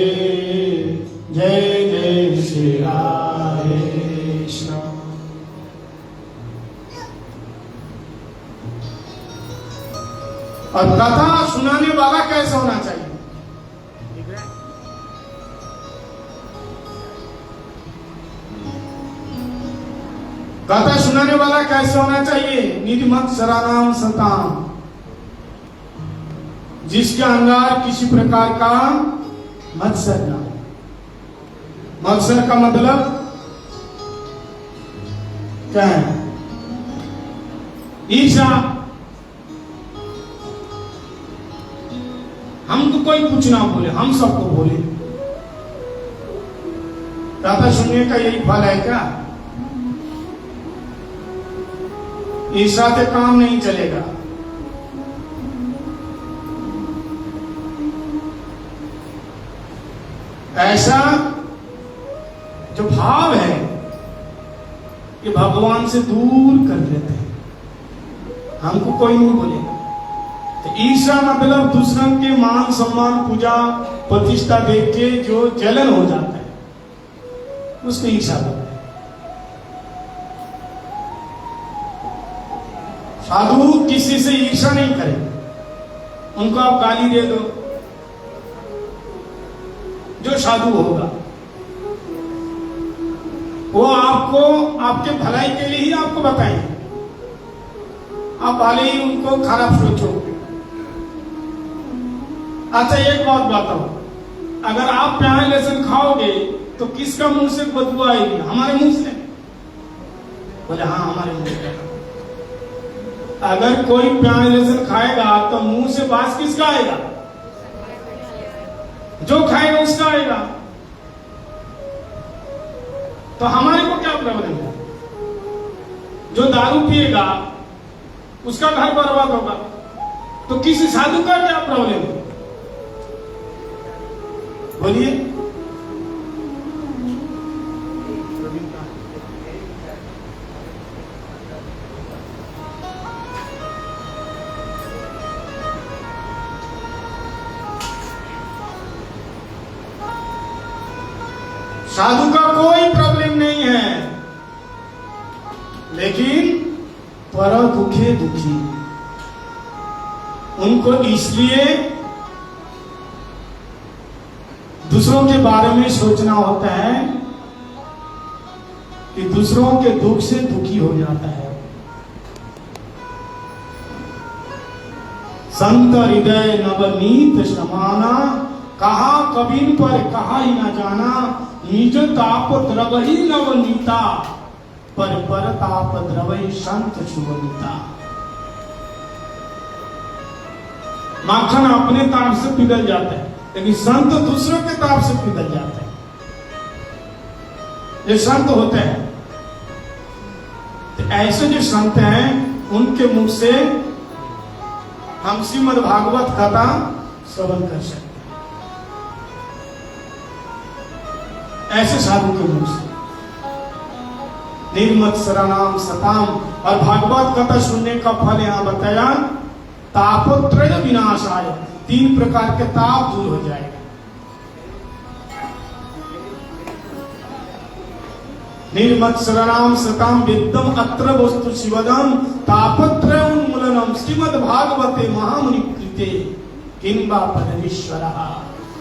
जय जय श्री राधे कृष्ण। और कथा सुनाने वाला कैसा होना चाहिए? कथा सुनाने वाला कैसे होना चाहिए? निर्मत्सराणाम सताम, जिसके अंदर किसी प्रकार का मत्सर ना हो। मत्सर का मतलब क्या है? ईर्ष्या। हमको कोई कुछ ना बोले, हम सबको बोले। कथा सुनने का यही फल है क्या? ईर्ष्या से काम नहीं चलेगा। ऐसा जो भाव है ये भगवान से दूर कर देते हैं, हमको कोई नहीं बोलेगा। तो ईर्ष्या मतलब दूसरों के मान सम्मान पूजा प्रतिष्ठा देख के जो जलन हो जाता है, उसको ईर्ष्या बोलते हैं। साधु किसी से ईर्ष्या नहीं करे, उनको आप गाली दे दो, जो साधु होगा वो आपको आपके भलाई के लिए ही आपको बताएंगे, आप भले ही उनको खराब सोचो। अच्छा एक बात बताओ, अगर आप प्याज लहसुन खाओगे तो किसका मुंह से बदबू आएगी? हमारे मुंह से। बोले हाँ हमारे मुंह से। अगर कोई प्याज लहसुन खाएगा तो मुंह से बास किसका आएगा? जो खाएगा उसका आएगा। तो हमारे को क्या प्रॉब्लम है? जो दारू पिएगा उसका घर बर्बाद होगा, तो किसी साधु का क्या प्रॉब्लम है? बोलिए। साधु का कोई प्रॉब्लम नहीं है, लेकिन पर दुखे दुखी, उनको इसलिए दूसरों के बारे में सोचना होता है कि दूसरों के दुख से दुखी हो जाता है। संत हृदय नवनीत समाना, कहा कबीर पर कहा ही न जाना, निज ताप द्रवही नवनीता, पर ताप द्रवही संत शुभनीता। माखन अपने ताप से पिघल जाता है, लेकिन संत दूसरों के ताप से पिघल जाते हैं। ये संत होते हैं, तो ऐसे जो संत हैं उनके मुख से हम श्रीमद् भागवत कथा श्रवण कर सकते हैं, ऐसे साधु के मुख से। निर्मत्सराणाम सताम, और भागवत कथा सुनने का फल यहां बताया, तापत्रय विनाशाय, 3 प्रकार के ताप दूर हो जाएगा। निर्मत्सराणाम सताम विद्यम अत्र वस्तु शिवदम, तापत्रय उन्मूलनम श्रीमद् भागवते महामुनि कृते किंबा पदरीश्वर।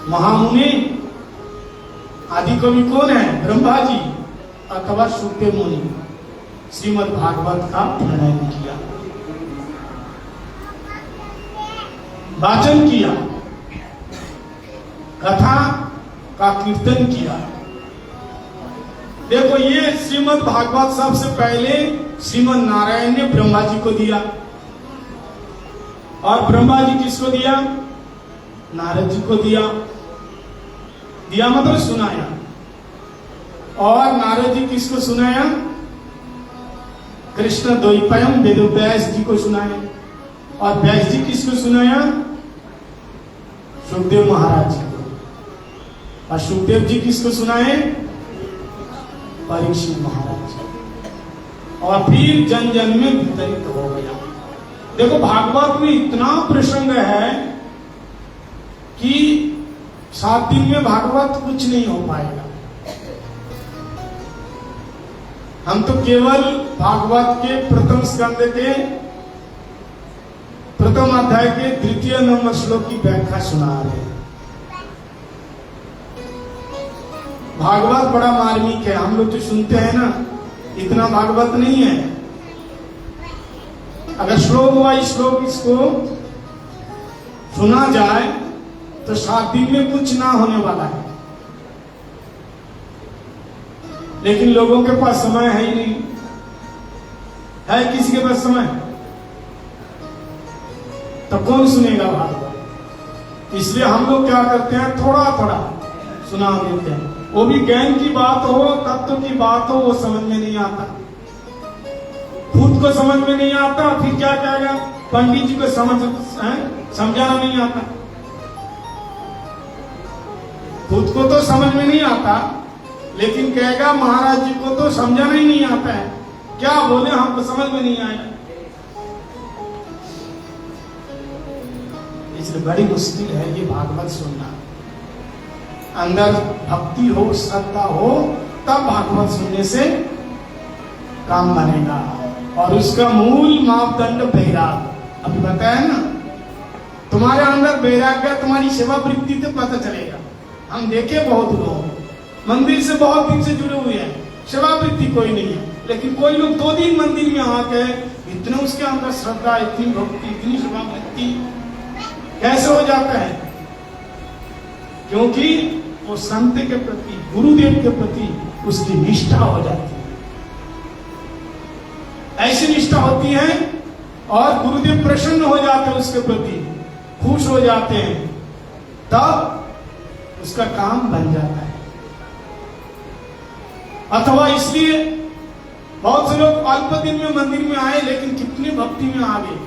महामुनि आदि कवि कौन है? ब्रह्मा जी अथवा सुखदेव मुनि श्रीमद् भागवत का प्रणयन किया, वाचन किया, कथा का कीर्तन किया। देखो ये श्रीमद् भागवत सबसे पहले श्रीमन नारायण ने ब्रह्मा जी को दिया, और ब्रह्मा जी किसको दिया? नारद जी को दिया। दिया मतलब सुनाया। और नारद जी किसको सुनाया? कृष्ण द्वैपायन वेद व्यास जी को सुनाया। और व्यास जी किसको सुनाया? सुखदेव महाराज जी को। और सुखदेव जी किसको सुनाए? परीक्षित महाराज जी। और फिर जन जन में वितरित हो गया। देखो भागवत में इतना प्रसंग है कि 7 दिन में भागवत कुछ नहीं हो पाएगा। हम तो केवल भागवत के प्रथम स्कंद के प्रथम अध्याय के 3 नंबर श्लोक की व्याख्या सुना रहे हैं। भागवत बड़ा मार्मिक है, हम लोग जो सुनते हैं ना, इतना भागवत नहीं है। अगर श्लोक वाइज श्लोक इसको सुना जाए तो 7 दिन में कुछ ना होने वाला है। लेकिन लोगों के पास समय है ही नहीं। है किसी के पास समय? तो कौन सुनेगा भागवत? इसलिए हम लोग क्या करते हैं, थोड़ा थोड़ा सुना देते हैं। वो भी ज्ञान की बात हो, तत्व की बात हो, वो समझ में नहीं आता। खुद को समझ में नहीं आता, फिर क्या कहेगा? पंडित जी को समझाना नहीं आता। खुद को तो समझ में नहीं आता, लेकिन कहेगा महाराज जी को तो समझाना ही नहीं आता है। क्या बोले, हमको समझ में नहीं आया। इसलिए बड़ी मुश्किल है ये भागवत सुनना। अंदर भक्ति हो, श्रद्धा हो, तब भागवत सुनने से काम बनेगा। और उसका मूल मापदंड वैराग। अभी बताया ना, तुम्हारे अंदर वैराग्य, तुम्हारी सेवा वृत्ति से पता चलेगा। हम देखे बहुत लोग मंदिर से बहुत दिन से जुड़े हुए हैं, सेवा वृत्ति कोई नहीं है। लेकिन कोई लोग 2 दिन मंदिर में आके इतना उसके अंदर श्रद्धा, इतनी भक्ति, इतनी सेवा वृत्ति कैसे हो जाता है? क्योंकि वो संत के प्रति, गुरुदेव के प्रति उसकी निष्ठा हो जाती है। ऐसी निष्ठा होती है और गुरुदेव प्रसन्न हो जाते हैं, उसके प्रति खुश हो जाते हैं, तब उसका काम बन जाता है। अथवा इसलिए बहुत से लोग अल्प दिन में मंदिर में आए, लेकिन कितनी भक्ति में आ गए।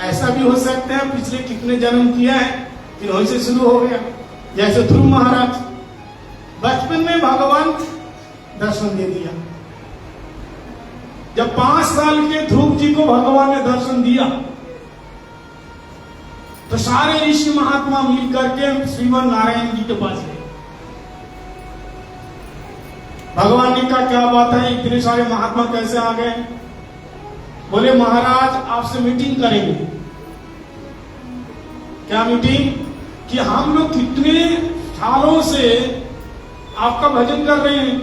ऐसा भी हो सकता है पिछले कितने जन्म किया है, फिर वहीं से शुरू हो गया। जैसे ध्रुव महाराज, बचपन में भगवान दर्शन दे दिया। जब 5 साल के ध्रुव जी को भगवान ने दर्शन दिया, तो सारे ऋषि महात्मा मिल करके श्रीमन नारायण जी के पास गए। भगवान ने कहा, क्या बात है, इतने सारे महात्मा कैसे आ गए? बोले महाराज आपसे मीटिंग करेंगे। क्या मीटिंग? कि हम लोग कितने सालों से आपका भजन कर रहे हैं,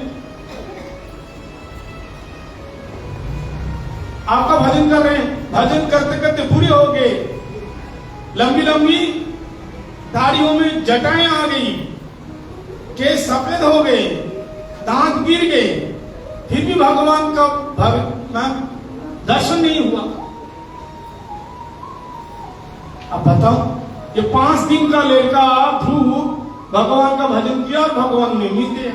आपका भजन कर रहे हैं। भजन करते करते बुरे हो गए, लंबी लंबी दाढ़ियों में जटाएं आ गई, केस सफेद हो गए, दांत गिर गए, फिर भी भगवान का दर्शन नहीं हुआ। अब बताओ, ये 5 दिन का लड़का ध्रुव भगवान का भजन किया और भगवान में मिल गया।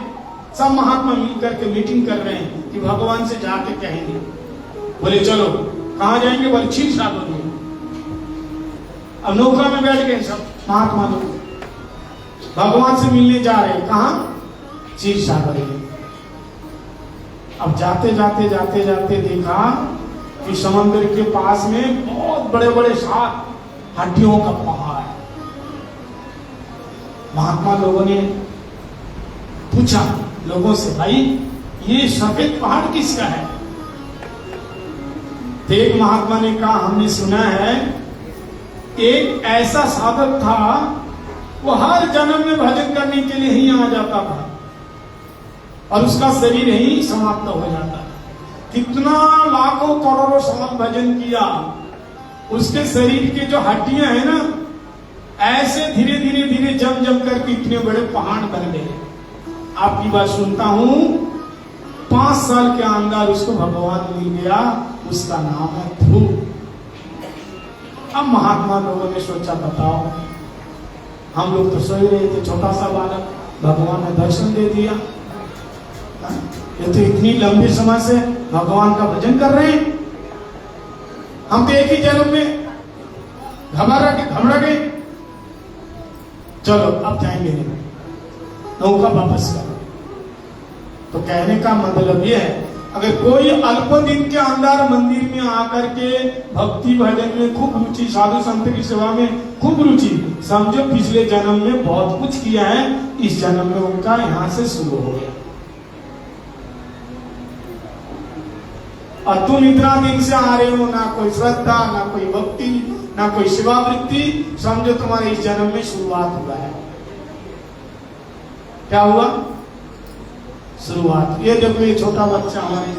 सब महात्मा मिल करके मीटिंग कर रहे हैं कि भगवान से जाके कहेंगे। बोले चलो, कहां जाएंगे? बोले क्षीर सागर में। अब नौका में बैठ गए सब महात्मा लोग, भगवान से मिलने जा रहे हैं। कहां? क्षीर सागर में। अब जाते जाते जाते जाते देखा कि समुद्र के पास में बहुत बड़े बड़े 7 हड्डियों का पहाड़ है। महात्मा लोगों ने पूछा लोगों से, भाई ये सफेद पहाड़ किसका है? तो एक महात्मा ने कहा, हमने सुना है एक ऐसा साधक था, वो हर जन्म में भजन करने के लिए ही आ जाता था और उसका शरीर ही समाप्त हो जाता था। कितना लाखों करोड़ों साल भजन किया, उसके शरीर की जो हड्डियां हैं ना, ऐसे धीरे धीरे धीरे जम जम करके इतने बड़े पहाड़ बन गए। आपकी बात सुनता हूं, 5 साल के अंदर उसको भगवान मिल गया, उसका नाम है ध्रुव। अब महात्मा लोगों ने सोचा बताओ, हम लोग तो सोच रहे थे, छोटा सा बालक, भगवान ने दर्शन दे दिया, ये तो इतनी लंबी समय से भगवान का भजन कर रहे हैं, हम तो एक ही जन्म में घबरा गए, चलो अब जाएंगे नहीं, नौका वापस करो। तो कहने का मतलब यह है, अगर कोई अल्प दिन के अंदर मंदिर में आकर के भक्ति भजन में खूब रुचि, साधु संत की सेवा में खूब रुचि, समझो पिछले जन्म में बहुत कुछ किया है, इस जन्म में उनका यहां से शुरू हो गया। और तुम इतना दिन से आ रहे हो, ना कोई श्रद्धा, ना कोई भक्ति, ना कोई सेवावृत्ति, समझो तुम्हारे इस जन्म में शुरुआत हुआ है। क्या हुआ? शुरुआत। ये देखो, ये छोटा बच्चा हमारे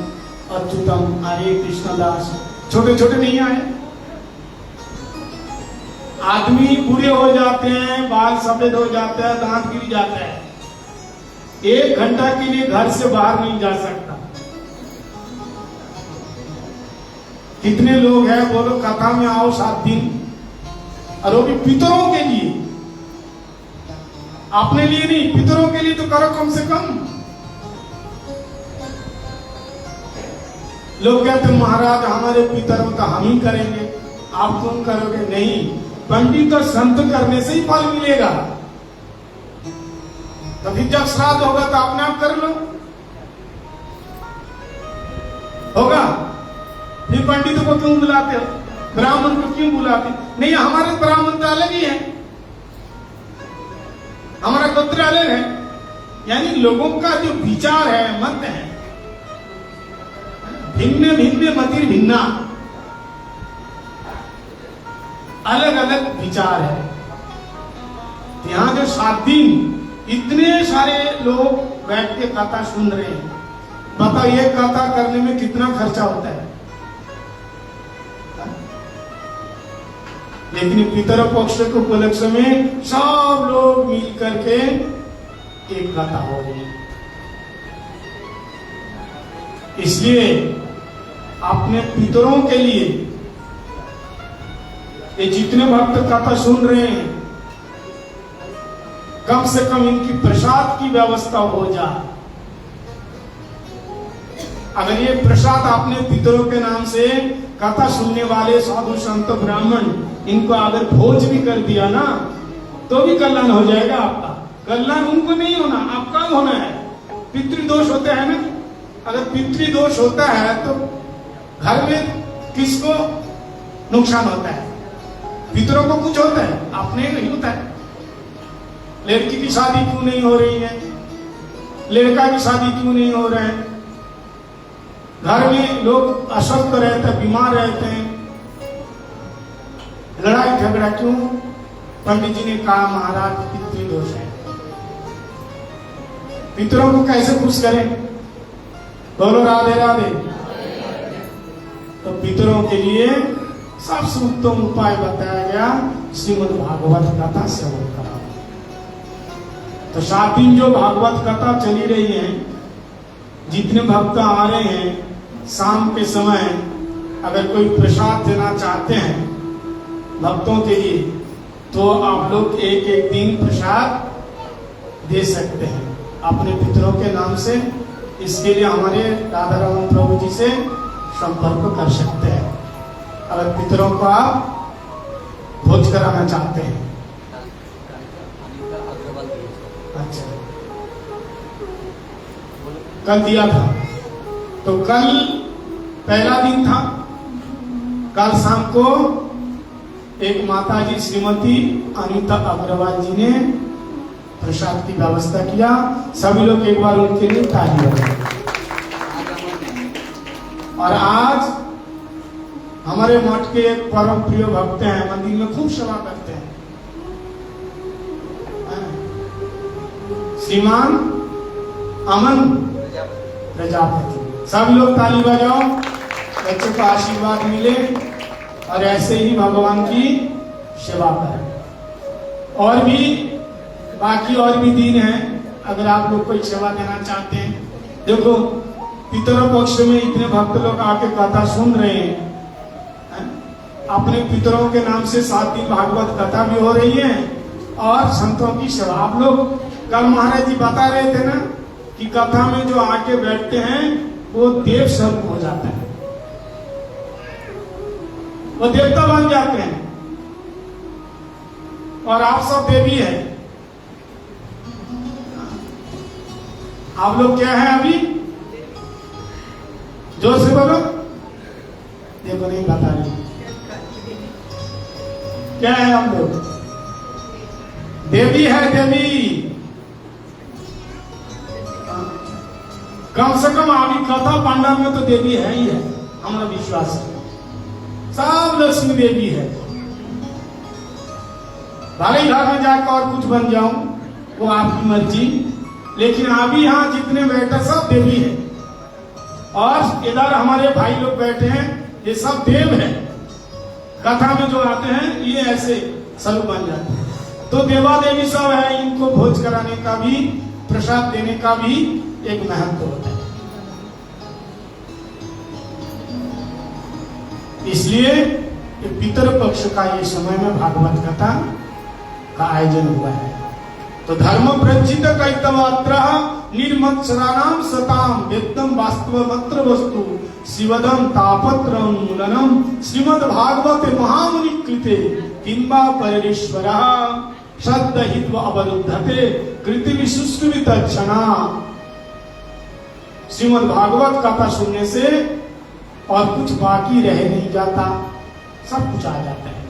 अच्युतम, हरे कृष्णदास, छोटे छोटे नहीं आए। आदमी बूढ़े हो जाते हैं, बाल सफेद हो जाता है, दांत गिर जाता है, 1 घंटा के लिए घर से बाहर नहीं जा सकता। कितने लोग हैं बोलो, कथा में आओ 7 दिन, और वो भी पितरों के लिए, अपने लिए नहीं, पितरों के लिए तो करो कम से कम। लोग कहते महाराज हमारे पितरों का हम ही करेंगे, आप तुम करोगे नहीं, पंडित और संत करने से ही फल मिलेगा। तो फिर जब श्राद्ध होगा तो अपने आप कर लो, होगा। फिर पंडित को क्यों बुलाते हो, ब्राह्मण को क्यों बुलाते? नहीं, हमारे ब्राह्मण तो अलग ही है, हमारा गोत्र अलग है। यानी लोगों का जो विचार है, मत है, भिन्न भिन्न मतिर भिन्ना, अलग अलग विचार है। यहां जो 7 दिन इतने सारे लोग बैठ के कथा सुन रहे हैं, बताओ ये कथा करने में कितना खर्चा होता है। लेकिन पितर पक्ष के उपलक्ष्य में सब लोग मिल करके एक कथा हो रही है। इसलिए अपने पितरों के लिए ये जितने भक्त कथा सुन रहे हैं, कम से कम इनकी प्रसाद की व्यवस्था हो जाए। अगर ये प्रसाद अपने पितरों के नाम से कथा सुनने वाले साधु संत ब्राह्मण इनको अगर भोज भी कर दिया ना, तो भी कल्याण हो जाएगा आपका। कल्याण उनको नहीं होना, आपका होना है। पितृदोष होते हैं ना, अगर पितृदोष होता है तो घर में किसको नुकसान होता है? पितरों को कुछ होता है, अपने नहीं होता है। लड़की की शादी क्यों नहीं हो रही है, लड़का की शादी क्यों नहीं हो रहा है, घर में लोग अस्वस्थ रहते हैं, बीमार रहते हैं, लड़ाई झगड़ा क्यों? पंडित जी ने कहा महाराज पितृदोष है। पितरों को कैसे खुश करें? बोलो राधे राधे। तो पितरों के लिए सबसे उत्तम उपाय बताया गया, श्रीमद् भागवत कथा श्रवण करा। तो 7 दिन जो भागवत कथा चली रही है, जितने भक्त आ रहे हैं, शाम के समय अगर कोई प्रसाद देना चाहते हैं भक्तों के लिए, तो आप लोग एक दिन प्रसाद दे सकते हैं अपने पितरों के नाम से। इसके लिए हमारे राधा रमन प्रभु जी से संपर्क कर सकते हैं, अगर पितरों को आप भोज कराना चाहते हैं। अच्छा, कल दिया था, तो कल पहला दिन था। कल शाम को एक माताजी श्रीमती अनीता अग्रवाल जी ने प्रसाद की व्यवस्था किया। सभी लोग एक बार उनके लिए ताली बजाएं। और आज हमारे मठ के एक परम प्रिय भक्त हैं, मंदिर में खूब सेवा करते हैं, श्रीमान अमन प्रजापति। सब लोग ताली बजाओ, बच्चों का आशीर्वाद मिले और ऐसे ही भगवान की सेवा करें। और भी बाकी और भी दिन हैं, अगर आप लोग कोई सेवा देना चाहते हैं। देखो पितरों पक्ष में इतने भक्त लोग आके कथा सुन रहे हैं, अपने पितरों के नाम से 7 दिन भागवत कथा भी हो रही है और संतों की सेवा। आप लोग कल महाराज जी बता रहे थे ना कि कथा में जो आके बैठते हैं वो देव स्वरूप हो जाता है, वो देवता बन जाते हैं और आप सब देवी है। आप लोग क्या है अभी? जोर से बोलो। देखो नहीं बता रही क्या है हम लोग? देवी है, देवी। कम से कम अभी कथा पांडव में तो देवी है ही है, हमारा विश्वास है। सब लक्ष्मी देवी है। भले ही घर में जाकर और कुछ बन जाऊं वो आपकी मर्जी, लेकिन अभी यहाँ जितने बैठे सब देवी है। और इधर हमारे भाई लोग बैठे हैं, ये सब देव है। कथा में जो आते हैं ये ऐसे स्वरूप बन जाते हैं। तो देवा देवी सब है, इनको भोज कराने का भी, प्रसाद देने का भी एक महत्व होता है। इसलिए पितर पक्ष का ये समय में भागवत कथा का आयोजन हुआ है। तो धर्म प्रचित कैतवत्र निर्मत्सराणाम सताम वेदम वास्तवमत्र वस्तु शिवदम तापत्रम मूलनम श्रीमद् भागवते महामुनि कृते किंबा परेश्वरः सद्दहित्व अवरुद्धते कृति विसुष्टुवित क्षणा। श्रीमद् भागवत कथा सुनने से और कुछ बाकी रह नहीं जाता, सब कुछ आ जाता है।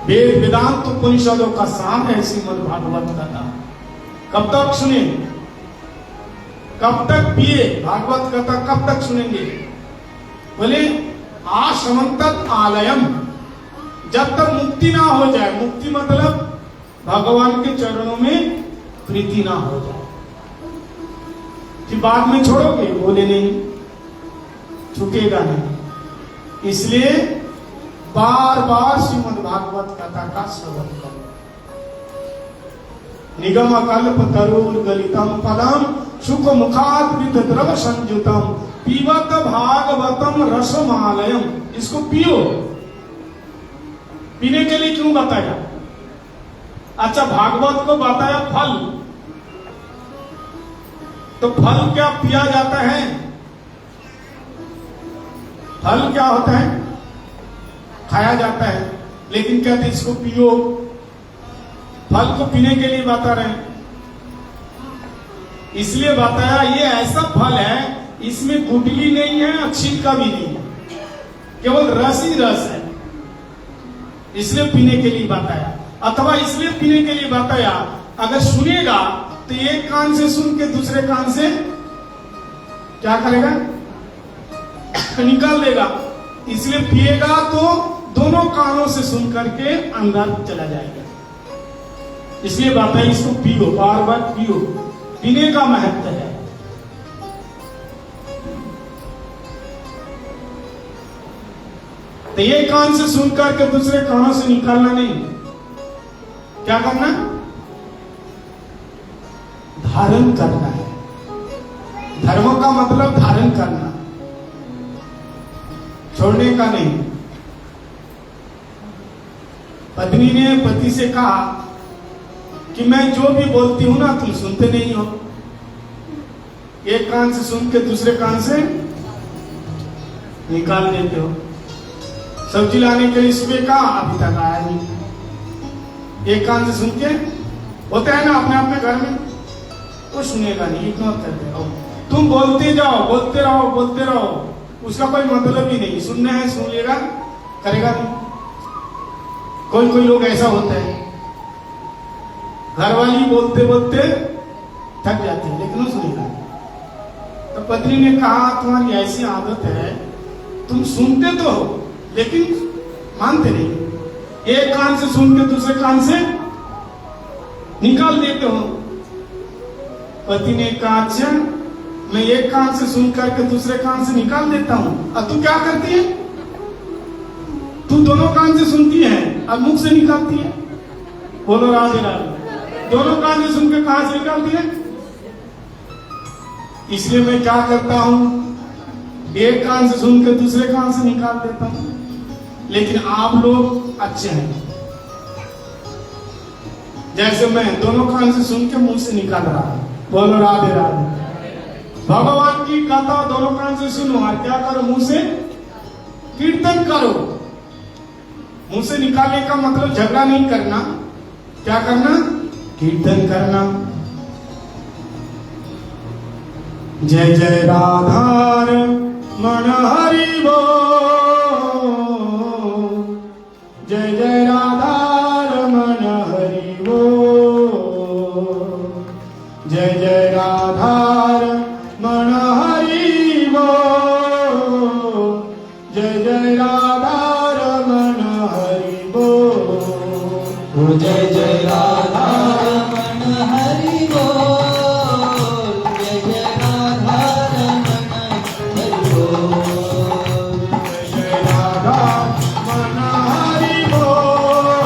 वेद वेदांत उपनिषदों का सार है श्रीमद् भागवत कथा। कब तक सुने? कब तक पिए? भागवत कथा कब तक सुनेंगे? बोले आशमंतत आलयम, जब तक मुक्ति ना हो जाए। मुक्ति मतलब भगवान के चरणों में प्रीति ना हो जाए। कि बाद में छोड़ोगे? बोले नहीं, छूटेगा नहीं। इसलिए बार बार श्रीमद् भागवत कथा का श्रवण करो। निगम कल्प तरुर गलितम पदम सुख मुखात द्रव संयुतम पीवत भागवतम रसमालयम। इसको पियो। पीने के लिए क्यों बताया? अच्छा, भागवत को बताया फल, तो फल क्या पिया जाता है? फल क्या होता है? खाया जाता है। लेकिन कहते इसको पियो। फल को पीने के लिए बता रहे हैं। इसलिए बताया ये ऐसा फल है, इसमें गुठली नहीं है और छिलका भी नहीं है, केवल रस ही रस है। इसलिए पीने के लिए बताया, अथवा इसलिए पीने के लिए बताया अगर सुनेगा तो एक कान से सुन के दूसरे कान से क्या करेगा? निकाल देगा। इसलिए पिएगा तो दोनों कानों से सुन करके अंदर चला जाएगा। इसलिए बात है इसको पियो, बार बार पियो। पीने का महत्व है। तो एक कान से सुन करके दूसरे कानों से निकालना नहीं। क्या करना? धारण करना है। धर्म का मतलब धारण करना, छोड़ने का नहीं। पत्नी ने पति से कहा कि मैं जो भी बोलती हूं ना तुम सुनते नहीं हो। एक कान से सुन के दूसरे कान से निकाल देते हो। सब्जी लाने के लिए सुबह कहा, अभी तक आया नहीं। एक कान से सुन के होता है ना अपने अपने घर में, वो सुनेगा नहीं, इग्नोर करते रहो। तुम बोलते जाओ, बोलते रहो, बोलते रहो, उसका कोई मतलब ही नहीं। सुनना है सुन लेगा, करेगा नहीं। कोई कोई लोग ऐसा होता है, घरवाली बोलते बोलते थक जाती है लेकिन वो सुनेगा। तो पत्नी ने कहा तुम्हारी ऐसी आदत है, तुम सुनते तो हो लेकिन मानते नहीं। एक कान से सुन के दूसरे कान से निकाल देते हो। पति ने कहा अच्छा, मैं एक कान से सुन करके दूसरे कान से निकाल देता हूं, अब तू क्या करती है? तू दोनों कान से सुनती है और मुख से निकालती है। बोलो राधे राधे। दोनों कान से सुन के कहां से निकालती है? इसलिए मैं क्या करता हूं, एक कान से सुन के दूसरे कान से निकाल देता हूं। लेकिन आप लोग अच्छे हैं, जैसे मैं दोनों कान से सुन के मुंह से निकाल रहा हूं। बोलो राधे राधे। भगवान की कथा दोनों कान से सुनो और क्या करो, मुंह से कीर्तन करो। मुंह से निकालने का मतलब झगड़ा नहीं करना, क्या करना, कीर्तन करना। जय जय राधा रमण हरि बोल, जय जय राधा रमण हरि बोल, जय जय राधा रमण हरि बोल, जय जय राधा रमण हरि बोल, जय जय राधा रमण हरि बोल, जय जय राधा रमण हरि बोल, जय जय राधा रमण हरि बोल,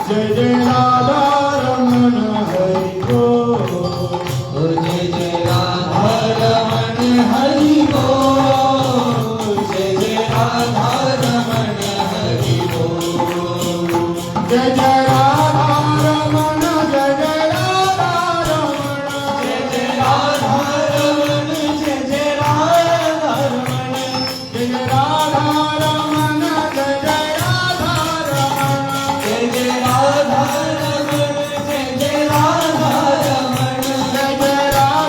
जय जय राधा रमण हरि बोल, जय जय राधा रमण हरि बोल, जय जय राधा रमण हरि बोल, जय जय राधा रमण, जय जय राधा रमण, जय जय राधा रमण, जय जय राधा रमण, जय जय राधा रमण, जय जय राधा रमण, जय जय राधा रमण, जय जय राधा रमण, जय जय राधा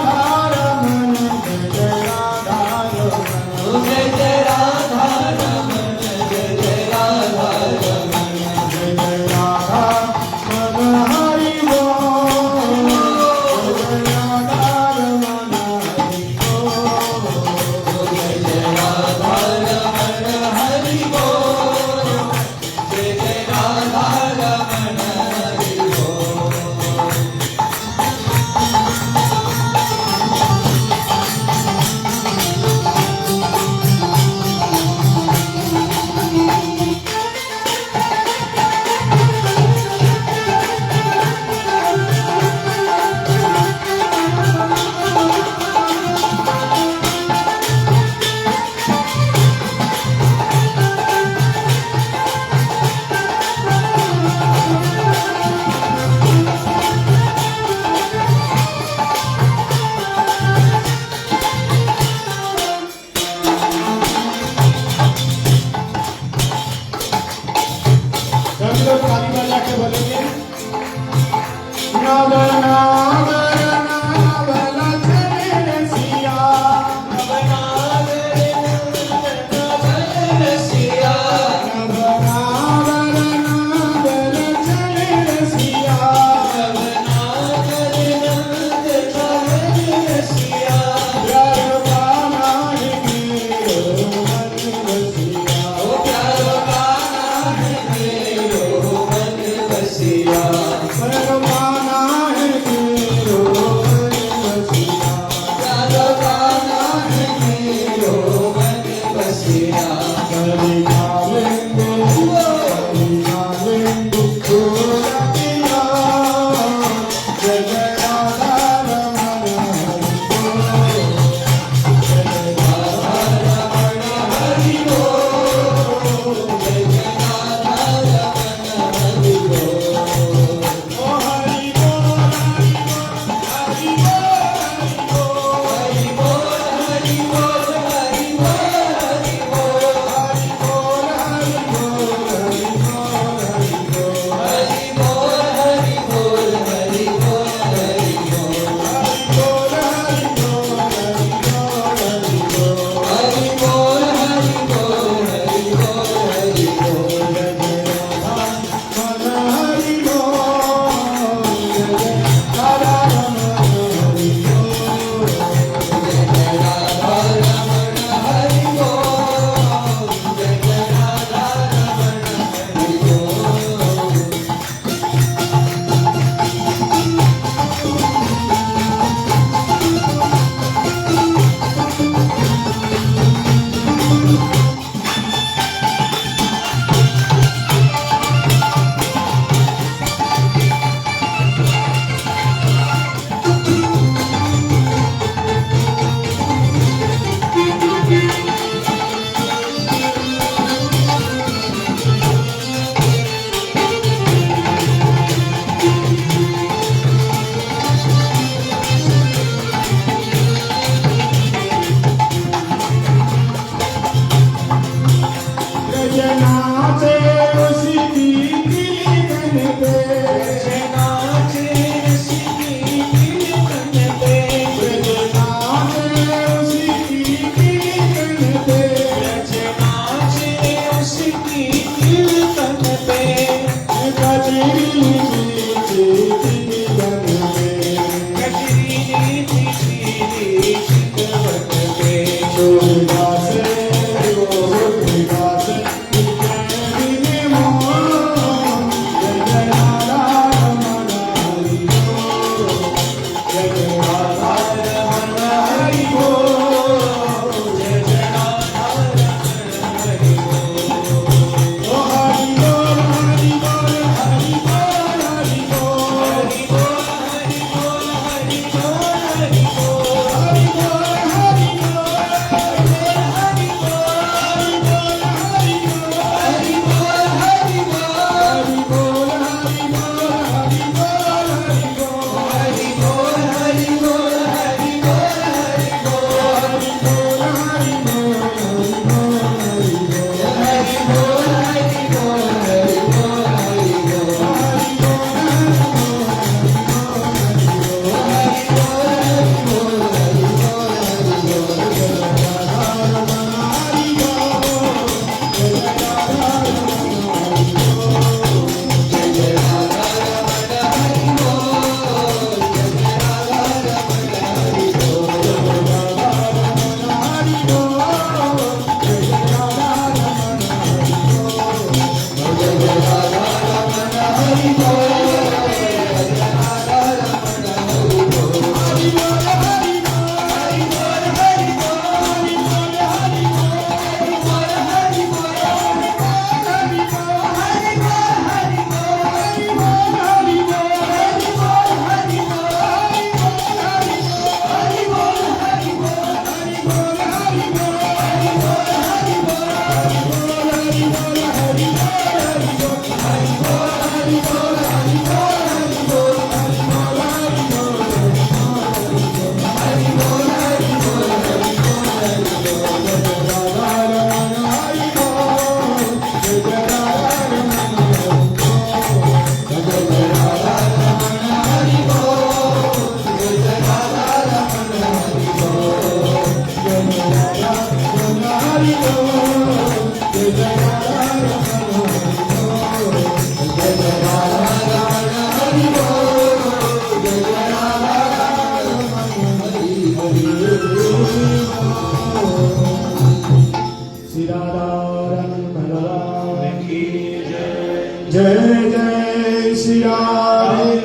श्री राधे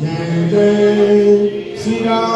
जय जय श्री राधे।